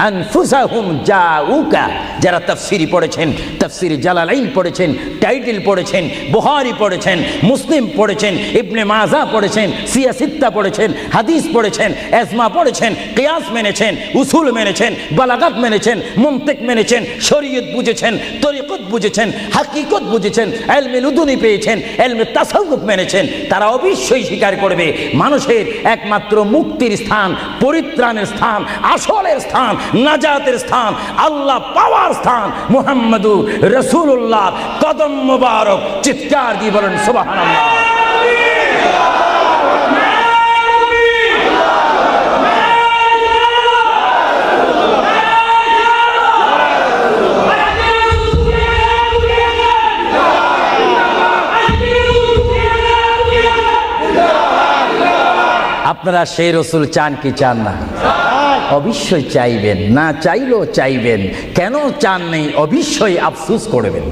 আনফুসাহুম জাউকা। যারা তাফসীরি পড়েছেন, তাফসীরে জালালাইন পড়েছেন, টাইটেল পড়েছেন, বুখারী পড়েছেন, মুসলিম পড়েছেন, ইবনে মাজাহ পড়েছেন, সিয়াসিত্তা পড়েছেন, হাদিস পড়েছেন, এজমা পড়েছেন, কিয়াস মেনেছেন, উসুল মেনেছেন, বালাগাত মেনেছেন, মুনতিক মেনেছেন, শরীয়ত বুঝেছেন, তরিকত বুঝেছেন, হাকিকত বুঝেছেন, ইলমে লুদুনি পেয়েছেন, ইলমে তাসাউফ মেনেছেন, তারা অবশ্যই স্বীকার করবে মানুষের একমাত্র মুক্তির স্থান, পরিত্রাণের স্থান, আসলের স্থান, নাজাতের স্থান, আল্লাহ পাওয়ার স্থান মুহাম্মদুর রাসূলুল্লাহ কদম মুবারক। চিৎকার দিয়ে বলেন সুবহানাল্লাহ। আপনারা সেই রসুল চান কি চান না? অবশ্যই চাইবেন, না চাইলেও চাইবেন। কেন চান নেই? অবশ্যই আফসোস করবেন।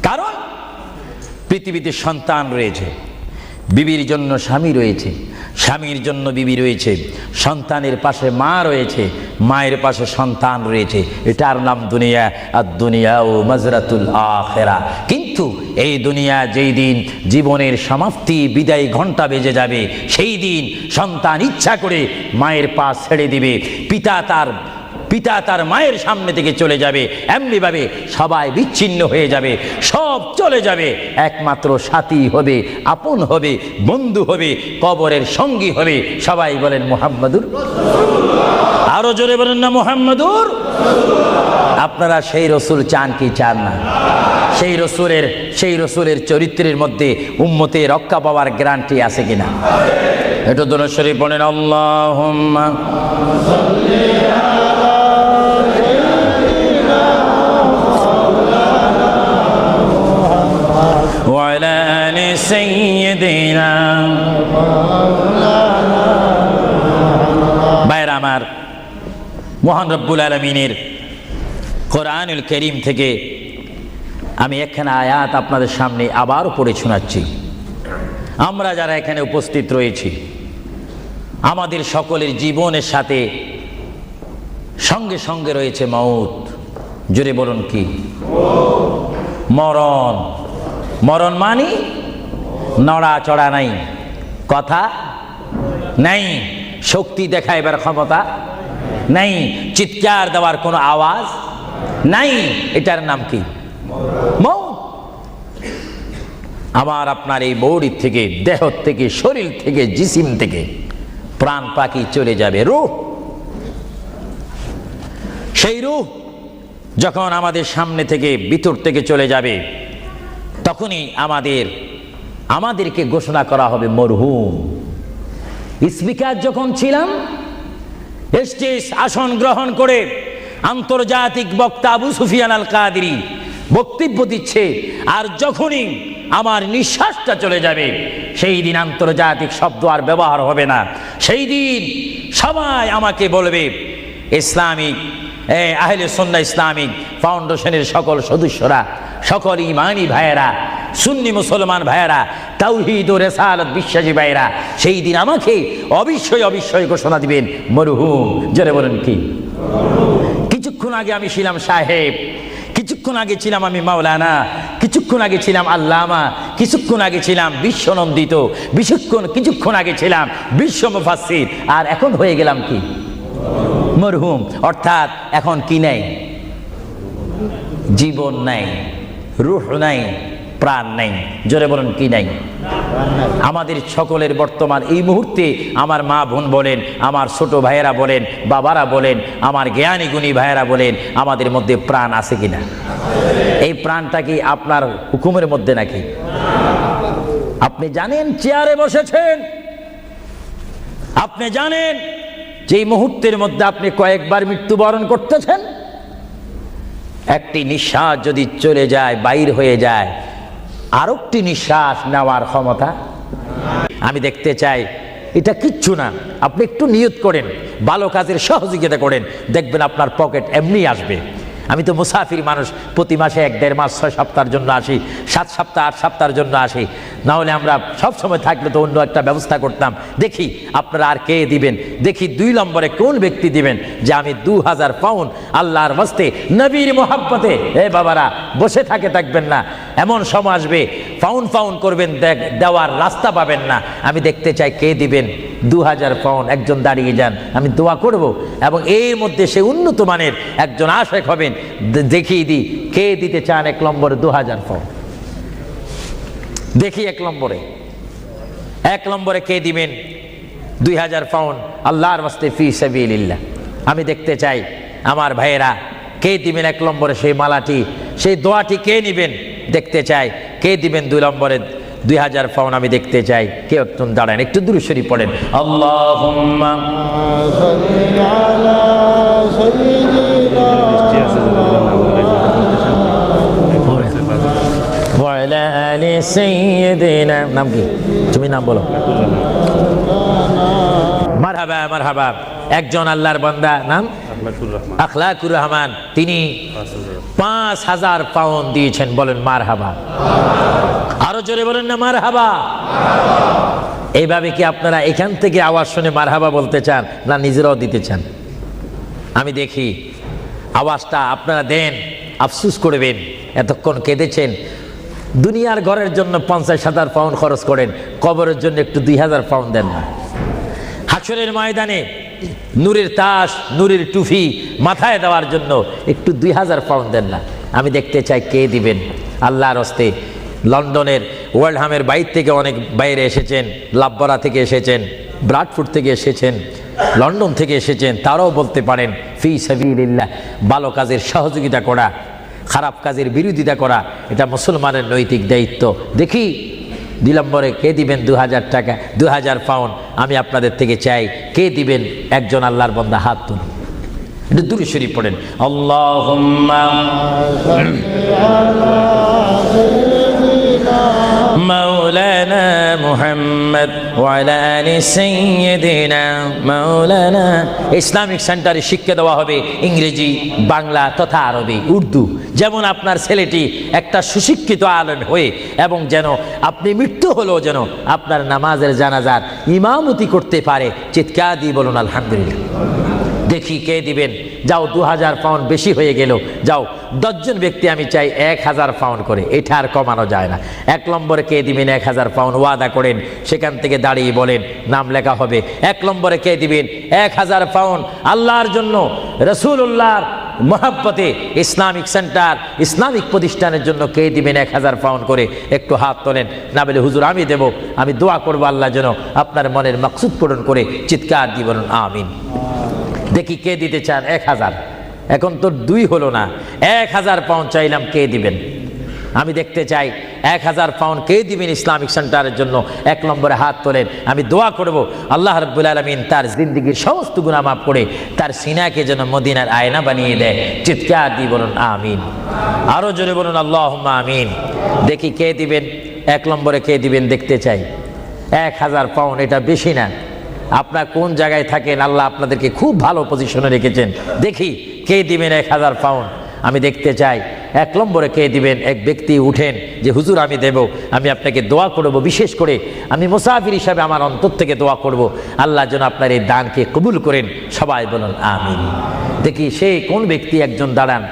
কারণ পৃথিবীতে সন্তান রয়েছে, বিবির জন্য স্বামী রয়েছে, স্বামীর জন্য বিবি রয়েছে, সন্তানের পাশে মা রয়েছে, মায়ের পাশে সন্তান রয়েছে। এটার নাম দুনিয়া। আর দুনিয়া ও মাজরাতুল আখিরা। কিন্তু এই দুনিয়া যেই দিন জীবনের সমাপ্তি, বিদায় ঘণ্টা বেজে যাবে, সেই দিন সন্তান ইচ্ছা করে মায়ের পা ছেড়ে দিবে, পিতা তার মায়ের সামনে থেকে চলে যাবে। এমনিভাবে সবাই বিচ্ছিন্ন হয়ে যাবে, সব চলে যাবে। একমাত্র সাথী হবে, আপন হবে, বন্ধু হবে, কবরের সঙ্গী হবে। সবাই বলেন মুহাম্মাদুর। আরো জোরে বলেন না মুহাম্মাদুর। আপনারা সেই রসুল চান কি চান না? সেই রসুলের চরিত্রের মধ্যে উম্মতে রক্ষা পাওয়ার গ্যারান্টি আছে কিনা? একটু দরুদ শরীফ পড়েন। আল্লাহুম্মা وعلى آل سيدنا। ভাইরা আমার, মহান রব্বুল আলামিনের কোরআনুল কারীম থেকে আমি একখানা আয়াত আপনাদের সামনে আবারও পড়ে শোনাচ্ছি। আমরা যারা এখানে উপস্থিত রয়েছি, আমাদের সকলের জীবনের সাথে সঙ্গে সঙ্গে রয়েছে মউত। জোরে বলুন কি? মরণ। মরণ মানে নড়াচড়া নাই, কথা নাই, শক্তি দেখাইবার ক্ষমতা নাই, চিৎকার দেওয়ার কোনো আওয়াজ নাই। এটার নাম কি? মউত। আমার আপনার এই বডি থেকে, দেহ থেকে, শরীর থেকে, জিসিম থেকে প্রাণ পাখি চলে যাবে, রূহ। সেই রূহ যখন আমাদের সামনে থেকে, ভিতর থেকে চলে যাবে, তখনই আমাদেরকে ঘোষণা করা হবে মরহুম। স্পিকার যখন ছিলাম, স্টেজ আসন গ্রহণ করে আন্তর্জাতিক বক্তা আবু সুফিয়ান আল কাদেরী বক্তব্য দিচ্ছে, আর যখনই আমার নিঃশ্বাসটা চলে যাবে, সেই দিন আন্তর্জাতিক শব্দ আর ব্যবহার হবে না। সেই দিন সবাই আমাকে বলবে, ইসলামিক আহলে সুন্নাহ ইসলামিক ফাউন্ডেশনের সকল সদস্যরা, সকল ইমানি ভাইয়েরা, সুন্নি মুসলমান ভাইয়েরা, তাওহীদ ও রিসালাত বিশ্বাসী ভাইয়েরা, সেই দিন আমাকে অবশ্যই ঘোষণা দিবেন মরহুম। জোরে বলেন কি? কিছুক্ষণ আগে আমি ছিলাম সাহেব, কিছুক্ষণ আগে ছিলাম আমি মাওলানা, কিছুক্ষণ আগে ছিলাম আল্লামা, কিছুক্ষণ আগে ছিলাম বিশ্বনন্দিত, কিছুক্ষণ আগে ছিলাম বিশ্ব মুফাসসির, আর এখন হয়ে গেলাম কি? মরহুম। অর্থাৎ এখন কি নাই? জীবন নাই, রূহ নাই, প্রাণ নাই। জোরে বলেন কি নাই? আমাদের সকলের বর্তমান এই মুহূর্তে আমার মা বোন বলেন, আমার ছোট ভাইয়েরা বলেন, বাবারা বলেন, আমার জ্ঞানী গুণী ভাইয়েরা বলেন, আমাদের মধ্যে প্রাণ আছে কিনা? এই প্রাণটা কি আপনার হুকুমের মধ্যে নাকি? আপনি জানেন চেয়ারে বসেছেন, আপনি জানেন যে এই মুহূর্তের মধ্যে আপনি কয়েকবার মৃত্যুবরণ করতেছেন। একটি নিঃশ্বাস যদি চলে যায়, বাইর হয়ে যায়, আরেকটি নিঃশ্বাস নেওয়ার ক্ষমতা। আমি দেখতে চাই এটা কিচ্ছু না। আপনি একটু নিয়ত করেন, ভালো কাজের সহযোগিতা করেন, দেখবেন আপনার পকেট এমনি আসবে। আমি তো মুসাফির মানুষ, প্রতি মাসে 1-1.5 মাস 6 সপ্তাহের জন্য আসি, 7 সপ্তাহ 8 সপ্তাহের জন্য আসি। না হলে আমরা সব সময় থাকলে তো অন্য একটা ব্যবস্থা করতাম। দেখি আপনারা আর কে দিবেন, দেখি 2 নম্বরে কোন ব্যক্তি দিবেন যে আমি 2000 পাউন্ড আল্লাহর ওয়াস্তে নবীর মোহাব্বতে। বাবারা বসে থাকবেন না, এমন সময় আসবে পাউন্ড করবেন, দেওয়ার রাস্তা পাবেন না। আমি দেখতে চাই কে দিবেন 2000 পাউন্ড। একজন দাঁড়িয়ে যান, আমি দোয়া করব, এবং এর মধ্যে সে উন্নত মানের একজন আশেক হবেন। দেখিয়ে দিই কে দিতে চান 1 নম্বরে 2000 পাউন্ড। দেখি 1 নম্বরে কে দিবেন 2000 পাউন্ড আল্লাহর ওয়াস্তে ফি সাবিলিল্লাহ। আমি দেখতে চাই আমার ভাইয়েরা কে দিবেন 1 নম্বরে সেই মালাটি, সেই দোয়াটি কে নিবেন দেখতে চাই। কে দিবেন 2 নম্বরে 2000 পাউন্ড? আমি দেখতে চাই কেউ একজন দাঁড়ান, একটু দুরূদ শরীফ পড়েন। আল্লাহুম্মা ওয়া আলা আলি সাইয়্যিদিনা। নাম কি? তুমি নাম বলো। মারহাবা মারহাবা। একজন আল্লাহর বান্দা, নাম আখলাকুর রহমান, তিনি 5000 পাউন্ড দিয়েছেন। বলেন মারহাবা। আরো জোরে বলেন না মারহাবা। এইভাবে কি আপনারা এখান থেকে আওয়াজ শুনে মারহাবা বলতে চান, না নিজেরাও দিতে চান? আমি দেখি আওয়াজটা আপনারা দেন, আফসোস করবেন। এতক্ষণ কেঁদেছেন, দুনিয়ার ঘরের জন্য 50,000 পাউন্ড খরচ করেন, কবরের জন্য একটু 2000 পাউন্ড দেন না। হাশরের ময়দানে নূরের তাস, নূরের টুফি মাথায় দেওয়ার জন্য একটু 2000 পাউন্ড দেন না। আমি দেখতে চাই কে দিবেন আল্লাহর হস্তে। লন্ডনের ওয়ার্ল্ডহামের বাইরে থেকে অনেক বাইরে এসেছেন, লাভবরা থেকে এসেছেন, ব্রাডফোর্ড থেকে এসেছেন, লন্ডন থেকে এসেছেন। তারাও বলতে পারেন ফি সাবিলিল্লাহ। ভালো কাজের সহযোগিতা করা, খারাপ কাজের বিরোধিতা করা, এটা মুসলমানের নৈতিক দায়িত্ব। দেখি 2 নম্বরে কে দিবেন 2000 টাকা, 2000 পাউন্ড? আমি আপনাদের থেকে চাই কে দিবেন। একজন আল্লাহর বান্দা হাত তুলুন, একটু দুরূদ শরীফ পড়েন। আল্লাহুম্মা মাওলানা মুহাম্মদ ওয়া আলা আলি সাইয়্যিদিনা মাওলানা। ইসলামিক সেন্টারে শিক্ষা দেওয়া হবে ইংরেজি, বাংলা তথা আরবি, উর্দু। যেমন আপনার ছেলেটি একটা সুশিক্ষিত আলেম হয়ে, এবং যেন আপনি মৃত্যু হলেও যেন আপনার নামাজের জানাজার ইমামতি করতে পারে। চিৎকার দিয়ে বলুন আলহামদুলিল্লাহ। দেখি কে দিবেন। যাও 2000 পাউন্ড বেশি হয়ে গেল, যাও 10 জন ব্যক্তি আমি চাই 1000 পাউন্ড করে, এটা আর কমানো যায় না। 1 নম্বরে কে দিবেন 1000 পাউন্ড? ওয়াদা করেন, সেখান থেকে দাঁড়িয়ে বলেন, নাম লেখা হবে। 1 নম্বরে কে দিবেন 1000 পাউন্ড আল্লাহর জন্য, রাসূলুল্লাহর মহব্বতে, ইসলামিক সেন্টার, ইসলামিক প্রতিষ্ঠানের জন্য কে দিবেন 1000 পাউন্ড করে? একটু হাত তোলেন। না বলে হুজুর আমি দেব, আমি দোয়া করবো আল্লাহ যেন আপনার মনের মাকসুদ পূরণ করে। চিৎকার দিয়ে বলুন আমিন। দেখি কে দিতে চান 1000। এখন তো 2 হলো না, 1000 পাউন্ড চাইলাম, কে দিবেন? আমি দেখতে চাই 1000 পাউন্ড কে দিবেন ইসলামিক সেন্টারের জন্য? 1 নম্বরে হাত তোলেন। আমি দোয়া করব আল্লাহ রাব্বুল আলামিন তার জিন্দেগীর সমস্ত গুনাহ মাফ করে তার সিনাকে যেন মদিনার আয়না বানিয়ে দেয়। চিৎকার দিয়ে বলুন আমিন। আরো জোরে বলুন আল্লাহুম্মা আমিন। দেখি কে দিবেন 1 নম্বরে কে দিবেন দেখতে চাই। 1000 পাউন্ড এটা বেশি না। আপনার কোন জায়গায় থাকেন, আল্লাহ আপনাদেরকে খুব ভালো পজিশনে রেখেছেন। দেখি কে দিবেন 1000 পাউন্ড? আমি দেখতে চাই 1 নম্বরে কে দিবেন। এক ব্যক্তি উঠেন যে হুজুর আমি দেব, আমি আপনাকে দোয়া করব, বিশেষ করে আমি মুসাফির হিসাবে আমার অন্তর থেকে দোয়া করব আল্লাহ যেন আপনার এই দানকে কবুল করেন। সবাই বলুন আমিন। দেখি সে কোন ব্যক্তি? একজন দাঁড়ান,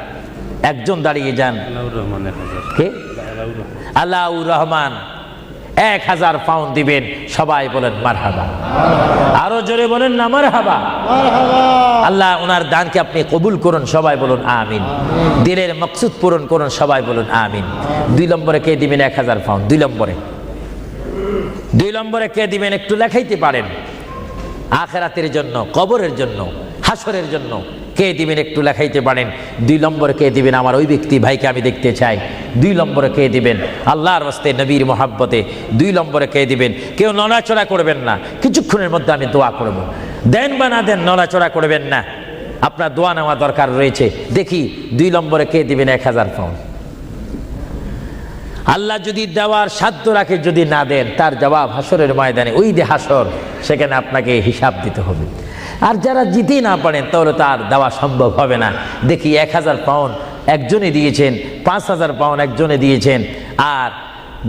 একজন দাঁড়িয়ে যান। কে? আলাউর রহমান 1000 পাউন্ড দিবেন। সবাই বলেন মারহাবা। আরো জোরে বলেন না মারহাবা। আল্লাহ ওনার দানকে আপনি কবুল করুন। সবাই বলুন আমিন। দিলের মকসুদ পূরণ করুন। সবাই বলুন আমিন। 2 নম্বরে কে দিবেন 1000 পাউন্ড? 2 নম্বরে কে দিবেন? একটু লেখাইতে পারেন। আখিরাতের জন্য, কবরের জন্য, হাসরের জন্য কে দিবেন? একটু লেখাইতে পারেন। 2 নম্বরে কে দিবেন? আমার ওই ব্যক্তি ভাইকে আমি দেখতে চাই। 2 নম্বরে কে দিবেন? আল্লাহর রাস্তে, নবীর মোহাব্বতে। 2 নম্বরে কে দিবেন? কেউ নড়াচড়া করবেন না, কিছুক্ষণের মধ্যে আমি দোয়া করব। দেন বা না দেন, নড়াচড়া করবেন না, আপনার দোয়া নেওয়া দরকার রয়েছে। দেখি 2 নম্বরে কে দিবেন 1000 পাউন্ড? আল্লাহ যদি দেওয়ার সাধ্য রাখে, যদি না দেন তার জবাব হাসরের ময়দানে, ওই যে হাসর, সেখানে আপনাকে হিসাব দিতে হবে। আর যারা জিতে না পারেন তাহলে তার দেওয়া সম্ভব হবে না। দেখি 1000 পাউন্ড একজনে দিয়েছেন, 5000 পাউন্ড একজনে দিয়েছেন, আর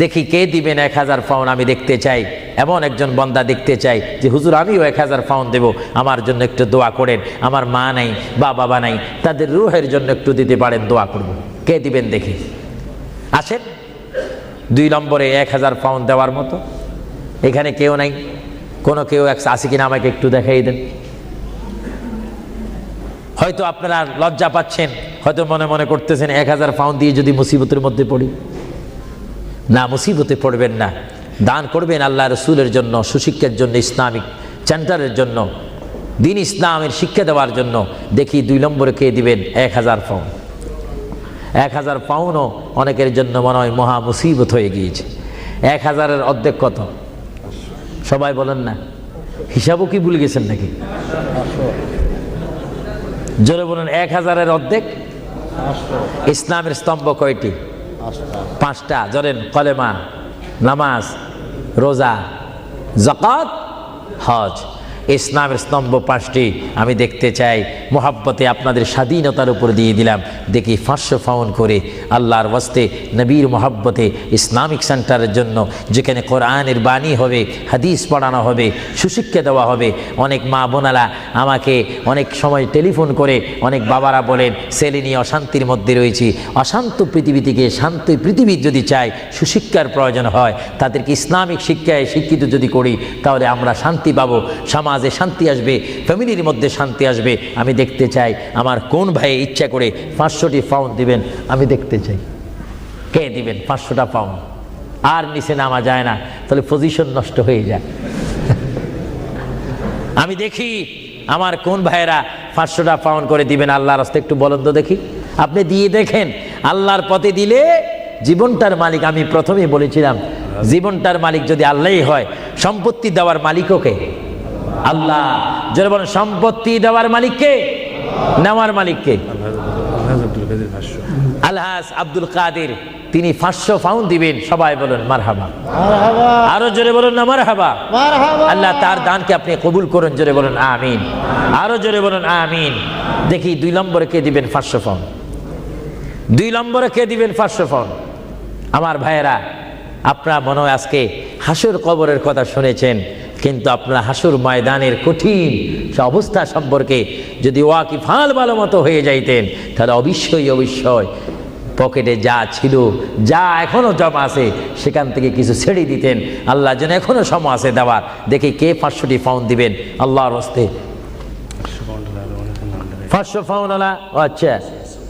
দেখি কে দিবেন 1000 পাউন্ড। আমি দেখতে চাই, এমন একজন বান্দা দেখতে চাই যে হুজুর আমিও 1000 পাউন্ড দেব, আমার জন্য একটু দোয়া করেন, আমার মা নাই বা বাবা নাই, তাদের রুহের জন্য একটু দিতে পারেন, দোয়া করব। কে দিবেন দেখি? আসেন, 2 নম্বরে 1000 পাউন্ড দেওয়ার মতো এখানে কেউ নাই? কোনো কেউ আছে কিনা আমাকে একটু দেখাই দেন। হয়তো আপনারা লজ্জা পাচ্ছেন, হয়তো মনে মনে করতেছেন 1000 পাউন্ড দিয়ে যদি মুসিবতের মধ্যে পড়ি। না, মুসিবতে পড়বেন না, দান করবেন আল্লাহ রসুলের জন্য, সুশিক্ষার জন্য, ইসলামিক সেন্টারের জন্য, দিন ইসলামের শিক্ষা দেওয়ার জন্য। দেখি 2 নম্বরে কে দিবেন 1000 পাউন্ড। 1000 পাউন্ডও অনেকের জন্য মনে হয় মহা মুসিবত হয়ে গিয়েছে। 1000-এর অর্ধেক কত? সবাই বলেন না, হিসাবও কি ভুলে গেছেন নাকি? জোরে বলেন, 1000-এর অর্ধেক? ইসলামের স্তম্ভ কয়টি? 5টা। জোরেন, কলেমা, নামাজ, রোজা, যাকাত, হজ। ইসলামের স্তম্ভ 5টি। আমি দেখতে চাই, মোহাব্বতে আপনাদের স্বাধীনতার উপর দিয়ে দিলাম, দেখি 500 পাউন্ড করে আল্লাহর ওয়াস্তে, নবীর মোহাব্বতে, ইসলামিক সেন্টারের জন্য, যেখানে কোরআনের বাণী হবে, হাদিস পড়ানো হবে, সুশিক্ষা দেওয়া হবে। অনেক মা বোনারা আমাকে অনেক সময় টেলিফোন করে, অনেক বাবারা বলেন ছেলে নিয়ে অশান্তির মধ্যে রয়েছি। অশান্ত পৃথিবী থেকে শান্ত পৃথিবী যদি চাই, সুশিক্ষার প্রয়োজন হয়, তাদেরকে ইসলামিক শিক্ষায় শিক্ষিত যদি করি, তাহলে আমরা শান্তি পাবো, সমাজে শান্তি আসবে, ফ্যামিলির মধ্যে শান্তি আসবে। আমি দেখতে চাই আমার কোন ভাই ইচ্ছা করে 500টি পাউন্ড দিবেন, আমি দেখতে চাই কে দিবেন 500টা পাউন্ড। আর নিচে নামা যায় না, তাহলে পজিশন নষ্ট হয়ে যায়। আমি দেখি আমার কোন ভাইয়েরা 500টা পাউন্ড করে দিবেন আল্লাহর রাস্তায়, একটু বলেন তো দেখি। আপনি দিয়ে দেখেন, আল্লাহর পথে দিলে জীবনটার মালিক, আমি প্রথমেই বলেছিলাম, জীবনটার মালিক যদি আল্লাহই হয়, সম্পত্তি দেওয়ার মালিকও কে? আল্লাহ। যারা বলেন সম্পত্তি দেওয়ার মালিককে, নেওয়ার মালিককে? আলহাজ আব্দুল কাদের, তিনি 500 পাউন্ড দিবেন। সবাই বলেন মারহাবা। আরো জোরে বলুন না মারহাবা। আল্লাহ তার দানকে আপনি কবুল করুন, জোরে বলুন আমিন। আরো জোরে বলুন আমিন। দেখি 2 নম্বরে কে দিবেন 500 পাউন্ড? 2 নম্বরে কে দিবেন 500 পাউন্ড? আমার ভাইয়েরা, আপনারা মনে হয় আজকে হাসর কবরের কথা শুনেছেন, কিন্তু আপনারা হাসর ময়দানের কঠিন অবস্থা সম্পর্কে যদি ওয়াকিফাল ভালো মতো হয়ে যাইতেন, তাহলে অবশ্যই অবশ্যই পকেটে যা ছিল, যা এখনো জমা আছে, সেখান থেকে কিছু ছেড়ে দিতেন। আল্লাহ যেন এখনো সময় আছে দেওয়ার। দেখি কে 500টি পাউন্ড দিবেন আল্লাহর হস্তে? 500 পাউন্ড আলা? আচ্ছা,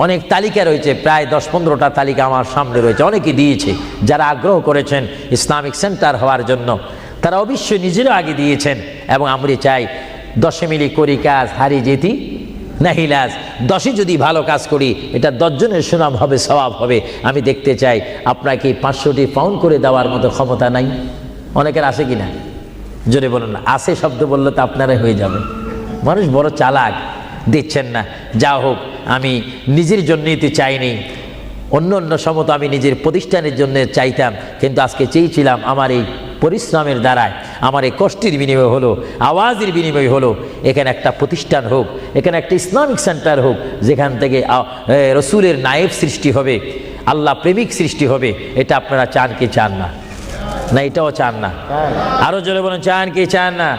অনেক তালিকা রয়েছে, প্রায় 10-15টা তালিকা আমার সামনে রয়েছে। অনেকে দিয়েছে, যারা আগ্রহ করেছেন ইসলামিক সেন্টার হওয়ার জন্য, তারা অবশ্যই নিজেরও আগে দিয়েছেন। এবং আমরা চাই 10 মিলি করি কাজ, হারি যেতি নাহিলাজ। 10 যদি ভালো কাজ করি, এটা 10 জনের সুনাম হবে, সওয়াব হবে। আমি দেখতে চাই আপনাকে 500টি পাউন্ড করে দেওয়ার মতো ক্ষমতা নাই? অনেকের আছে কিনা? জোরে বলুন না। আছে শব্দ বললে তো আপনারাই হয়ে যাবে। মানুষ বড় চালাক, দিচ্ছেন না। যা হোক, আমি নিজের জন্য নিতে চাইনি, অন্য অন্য সমত আমি নিজের প্রতিষ্ঠানের জন্য চাইতাম, কিন্তু আজকে চেয়েছিলাম আমার এই পরিশ্রমের দ্বারায়, আমার এই কষ্টের বিনিময় হলো, আওয়াজের বিনিময় হলো, এখানে একটা প্রতিষ্ঠান হোক, এখানে একটা ইসলামিক সেন্টার হোক, যেখান থেকে রসুলের নায়েব সৃষ্টি হবে, আল্লাহ প্রেমিক সৃষ্টি হবে। এটা আপনারা চান কি চান না? না এটাও চান না? আরো জোরে বলেন, চান কি চান না?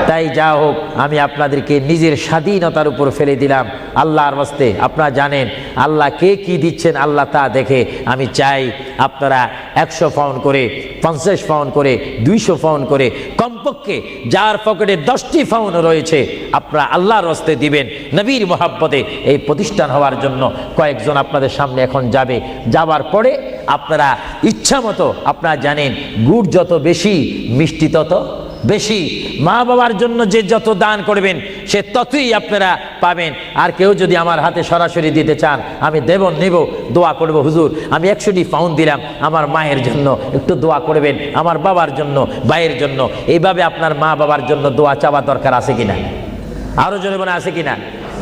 তাই যা হোক, আমি আপনাদেরকে নিজের স্বাধীনতার উপর ফেলে দিলাম আল্লাহর ওয়াস্তে। আপনারা জানেন আল্লাহ কে কি দিচ্ছেন, আল্লাহ তা দেখে। আমি চাই আপনারা 100 পাউন্ড করে, 50 পাউন্ড করে, 200 পাউন্ড করে, কমপক্ষে যার পকেটে 10টি পাউন্ড রয়েছে, আপনারা আল্লাহর ওয়াস্তে দিবেন নবীর মোহাব্বতে এই প্রতিষ্ঠান হওয়ার জন্য। কয়েকজন আপনাদের সামনে এখন যাবে, যাবার পরে আপনারা ইচ্ছা মতো, আপনারা জানেন গুড় যত বেশি, মিষ্টি তত বেশি। মা বাবার জন্য যে যত দান করবেন, সে ততই আপনারা পাবেন। আর কেউ যদি আমার হাতে সরাসরি দিতে চান, আমি দেব, নেব, দোয়া করব, হুজুর আমি 100টি পাউন্ড দিলাম, আমার মায়ের জন্য একটু দোয়া করবেন, আমার বাবার জন্য, ভাইয়ের জন্য। এইভাবে আপনার মা বাবার জন্য দোয়া চাওয়া দরকার আছে কিনা? আরো জোরে বলে আছে কিনা?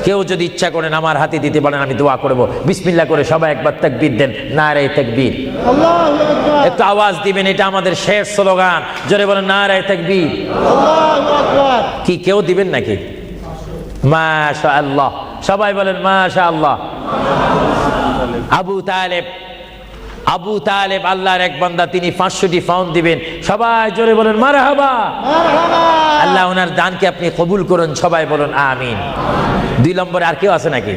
কেউ যদি ইচ্ছা করেন আমার হাতে দিতে পারেন, আমি দোয়া করব। বিসমিল্লাহ করে সবাই একবার তাকবীর দেন, নারে তাকবীর। আল্লাহু আকবার, একটু আওয়াজ দিবেন, এটা আমাদের শেষ স্লোগান। জোরে বলেন নারে তাকবীর। আল্লাহু আকবার। কি কেউ দিবেন নাকি? মাশাআল্লাহ, সবাই বলেন মাশাআল্লাহ। আবু তালেব আল্লাহর এক বান্দা, তিনি 500টি পাউন্ড দিবেন। সবাই জোরে বলেন মারহাবা। মারহাবা। আল্লাহ ওনার দানকে আপনি কবুল করুন, সবাই বলেন আমিন। 2 নম্বরে আর কেউ আছে নাকি?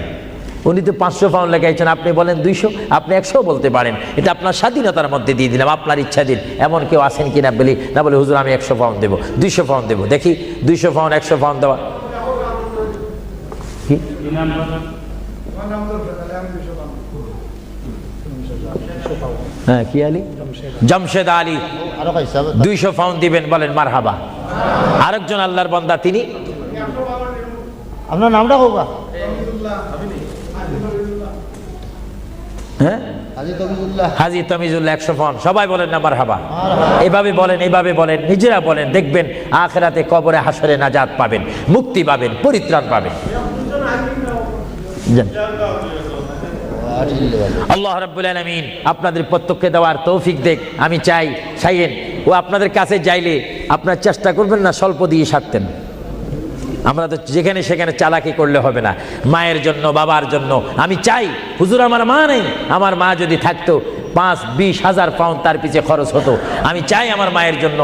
উনি তো 500 পাউন্ড লেখাইছেন, আপনি বলেন 200, আপনি 100 বলতে পারেন, এটা আপনার স্বাধীনতার মধ্যে দিয়ে দিলাম, আপনার ইচ্ছা দিন। এমন কেউ আছেন কিনা বলি না, বলে হুজুর আমি 100 পাউন্ড দেবো, 200 পাউন্ড দেবো। দেখি 200 পাউন্ড 100 পাউন্ড দেওয়া। কি হ্যাঁ, কি আলী? জমশেদ আলী আরো কইছে 200 পাউন্ড দিবেন, বলেন মারহাবা। আরেকজন আল্লাহর বান্দা, তিনি আপনার নামটা হোক হ্যাঁ হাজী তবিজুল্লাহ। হাজী তমিজুল্লাহ 100 পাউন্ড। সবাই বলেন না মারহাবা। মারহাবা। এভাবে বলেন, এইভাবে বলেন, নিজেরা বলেন, দেখবেন আখিরাতে কবরে হাসরে নাজাত পাবেন, মুক্তি পাবেন, পরিত্রাণ পাবেন। যান। আল্লাহ রাব্বুল আলামিন আপনাদের প্রত্যেককে দেওয়ার তৌফিক দেখ। আমি চাই চাইয়েন ও আপনাদের কাছে যাইলে আপনার চেষ্টা করবেন না স্বল্প দিয়ে সারতেন। আমরা তো যেখানে সেখানে চালাকি করলে হবে না। মায়ের জন্য, বাবার জন্য আমি চাই, হুজুর আমার মা নেই, আমার মা যদি থাকতো 5-20 হাজার পাউন্ড তার পিছে খরচ হতো। আমি চাই আমার মায়ের জন্য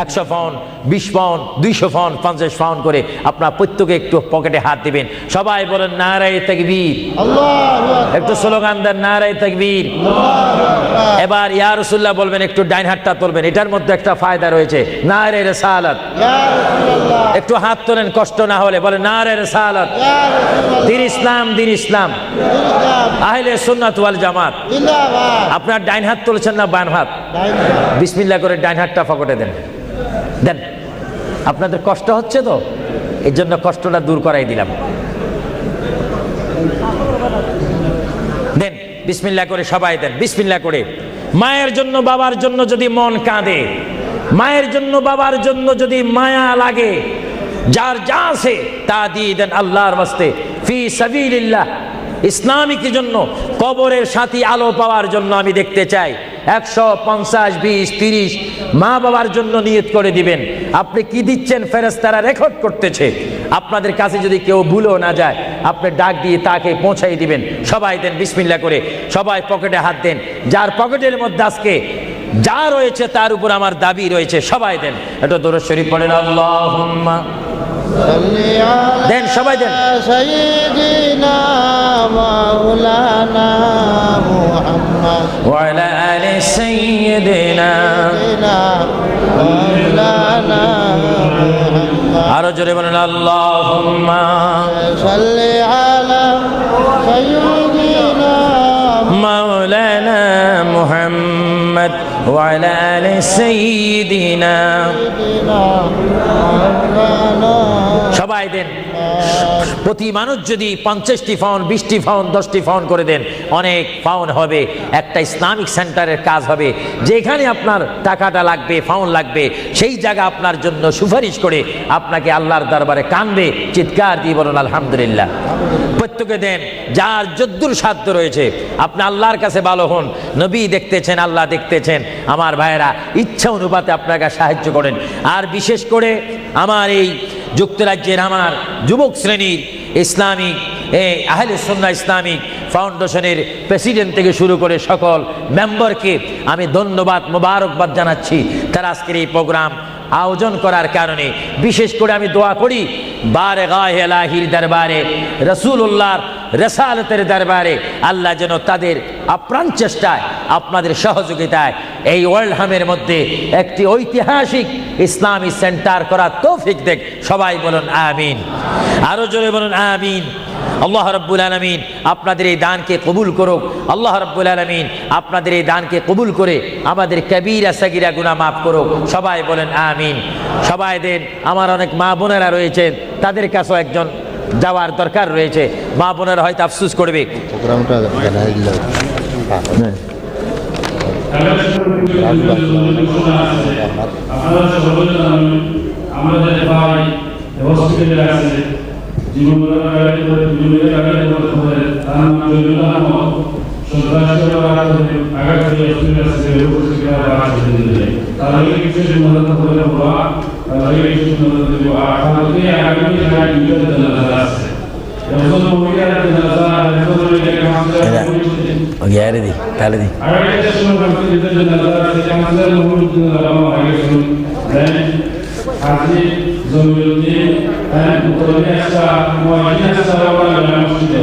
100 পাউন্ড, 20 পাউন্ড, 200 পাউন্ড, 50 পাউন্ড করে আপনার প্রত্যেকে একটু পকেটে হাত দিবেন। সবাই বলেন নারায়ে তাকবীর। আল্লাহু আকবার। একটু স্লোগান দেন নারায়ে তাকবীর। এবার ইয়া রাসূলুল্লাহ বলবেন, একটু ডাইন হাতটা তুলবেন, এটার মধ্যে একটা ফায়দা রয়েছে, নারায়ে রিসালাত। ইয়া রাসূলুল্লাহ। একটু হাত তোলেন কষ্ট না হলে, বলেন নারায়ে রিসালাত। ইয়া রাসূলুল্লাহ। দিন ইসলাম, দিন ইসলাম, আহলে সুন্নাত ওয়াল জামাত। জিন্দাবাদ। আপনার ডাইন হাত তুলছেন না বাম হাত? বিসমিল্লাহ করে ডাইন হাতটা পকেটে দেন, দেন। আপনাদের কষ্ট হচ্ছে তো, এই জন্য কষ্টটা দূর করাই দিলাম। দেন বিসমিল্লাহ করে, সবাই দেন বিসমিল্লাহ করে। মায়ের জন্য, বাবার জন্য যদি মন কাঁদে, মায়ের জন্য, বাবার জন্য যদি মায়া লাগে, যার যা আছে তা দিয়ে দেন আল্লাহর ওয়াস্তে, ফি সাবিলিল্লাহ। ইসলামিক জন্য, কবরের সাথী আলো পাওয়ার জন্য আমি দেখতে চাই 150, 20, 30 মা বাবার জন্য নিয়ত করে দিবেন। আপনি কি দিচ্ছেন ফেরেশতারা রেকর্ড করতেছে। আপনাদের কাছে যদি কেউ ভুলেও না যায়, আপনি ডাক দিয়ে তাকে পৌঁছাই দিবেন। সবাই দেন বিসমিল্লাহ করে, সবাই পকেটে হাত দেন। যার পকেটের মধ্যে আজকে যা রয়েছে তার উপর আমার দাবি রয়েছে, সবাই দেন। এটা দরুদ শরীফ পড়েন, আল্লাহুম্মা দেন, সবাই দেন। সাইয়্যিদিনা মাওলানা মুহাম্মদ ওয়া আলা আলি সাইয়্যিদিনা। মাওলানা মুহাম্মদ। আরো জোরে বলেন আল্লাহুম্মা সাল্লি আলা সাইয়্যিদিনা মাওলানা মুহাম্মদ ওয়া আলা আলি সাইয়্যিদিনা। মাওলানা। সবাই দেন। প্রতি মানুষ যদি 50টি পাউন্ড, 20টি পাউন্ড, 10টি পাউন্ড করে দেন, অনেক পাউন্ড হবে। একটা ইসলামিক সেন্টারের কাজ হবে, যেখানে আপনার টাকাটা লাগবে, পাউন্ড লাগবে, সেই জায়গা আপনার জন্য সুপারিশ করে আপনাকে আল্লাহর দরবারে কানবে, চিৎকার দিয়ে বলুন আলহামদুলিল্লাহ। প্রত্যেকে দেন, যার যদ্দুর সাধ্য রয়েছে। আপনি আল্লাহর কাছে ভালো হন, নবী দেখতেছেন, আল্লাহ দেখতেছেন। আমার ভাইয়েরা, ইচ্ছা অনুপাতে আপনাকে সাহায্য করেন। আর বিশেষ করে আমার এই যুক্তরাজ্যের আমার যুবক শ্রেণীর ইসলামিক আহলে সুন্নাহ ইসলামিক ফাউন্ডেশনের প্রেসিডেন্ট থেকে শুরু করে সকল মেম্বারকে আমি ধন্যবাদ, মোবারকবাদ জানাচ্ছি। তারা আজকের এই প্রোগ্রাম আয়োজন করার কারণে বিশেষ করে আমি দোয়া করি, বারগাহে ইলাহির দরবারে, রাসূলুল্লাহর রিসালাতের দরবারে আল্লাহ যেন তাদের আপ্রাণ চেষ্টায়, আপনাদের সহযোগিতায় এই ওয়ার্ল্ড হামের মধ্যে একটি ঐতিহাসিক ইসলামী সেন্টার করার তৌফিক দেখ। সবাই বলুন আমিন। আরো জোরে বলুন আমিন। আল্লাহ রাব্বুল আলামিন আপনাদের এই দানকে কবুল করুক। আল্লাহ রাব্বুল আলামিন আপনাদের এই দানকে কবুল করে আমাদের কবিরা সাগিরা গুনাহ মাফ করুক। সবাই বলেন আমিন। সবাই দেন। আমার অনেক মা বোনেরা রয়েছেন, তাদের কাছেও একজন যাওয়ার দরকার রয়েছে। মা বোনেরা হয়তো আফসোস করবে। প্রোগ্রামটা জানাই দিল। আমাদের ভাই এবং হসপিটালে আছে জীবনের আগে জীবনের আগে করে তার নাম জলিল আহমদ সন্ত্রাসের আগে থেকে হসপিটালে আছে উপস্থিত আছে তার আগে কিছু মদত করে বলা তার আগে কিছু মদত দেব আগে আগামী দিনে দুটো জানাজা আছে এখন মহিলার জানাজা এখন মহিলাকে আমাদের গ্যারে দি তাহলে দি আগে শুরু করতে দিতে জানাজা আছে আমাদের মহিলাদের নাম আগে শুরু দেন হাজি জমিউদ্দিন উত্তরিয়াসা মুয়াজ্জিনাসা ওয়া মসজিদ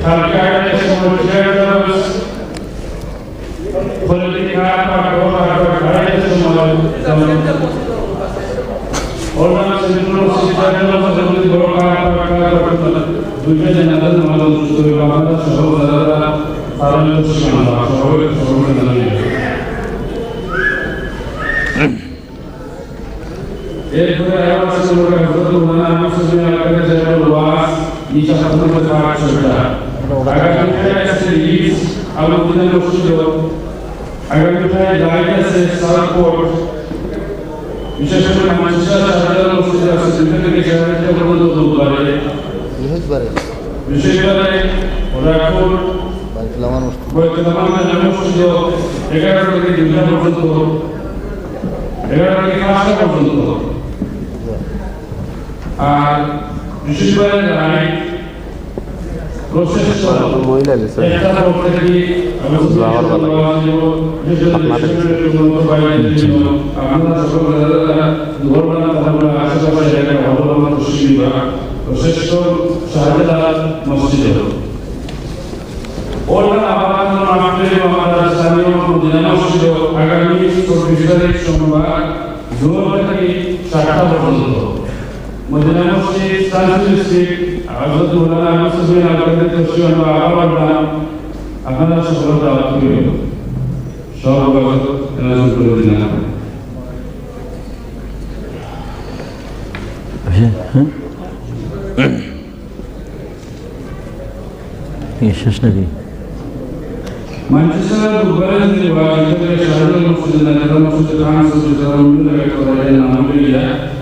কালকে আগে শুরু করে পলিটিকা পাকা আগে শুরু Orang sebelum sejarah dalam sebuah golongan dunia jenazah malam suri bangsa saudara para muslim saudara dalamnya. Ekor ayam seluruh kebetulan mana muslim yang ada di luas di campur bersama saudara. Agar kita serius, alam kita muslim, agar kita jaga sesuatu. বিশেষ করে মানুষের সাধারণ মসজিদ আছে সেখানে খেলাধুলা পর্যন্ত দৌড়াবে বিশেষ করে রাখুন বৈদ্যমান জামে মসজিদ 11 থেকে 2টা পর্যন্ত 11 থেকে 5টা পর্যন্ত আর বিশেষ করে রাইট প্রসেস মহিলা লিসে একটা পক্ষ থেকে আমরা সকলেরা দুর্বলতা আমরা আশেপাশে জায়গায় অবলম্বন করছি বা শ্রেষ্ঠ শাহজালাল মসজিদ ওরা আবার আমাদের আমাদের স্থানীয় মদিনা মসজিদ আগামী 24 তারিখ সোমবার 2 থেকে 4টা পর্যন্ত মদিনা মসজিদ সানসুল স্ট্রিট হযরত মাওলানা আহমদ বিন আল-কাদের তশরিফ আবার আপনারা সকল দাওয়াত করিবেন সব বাবদ এনাজম করে দিন শেষ নাকি Manchester Bugarest di bawah itu dari Syarul Mufsid dan Mufsid Khan Mufsid Ramil dari Korea dan Amerika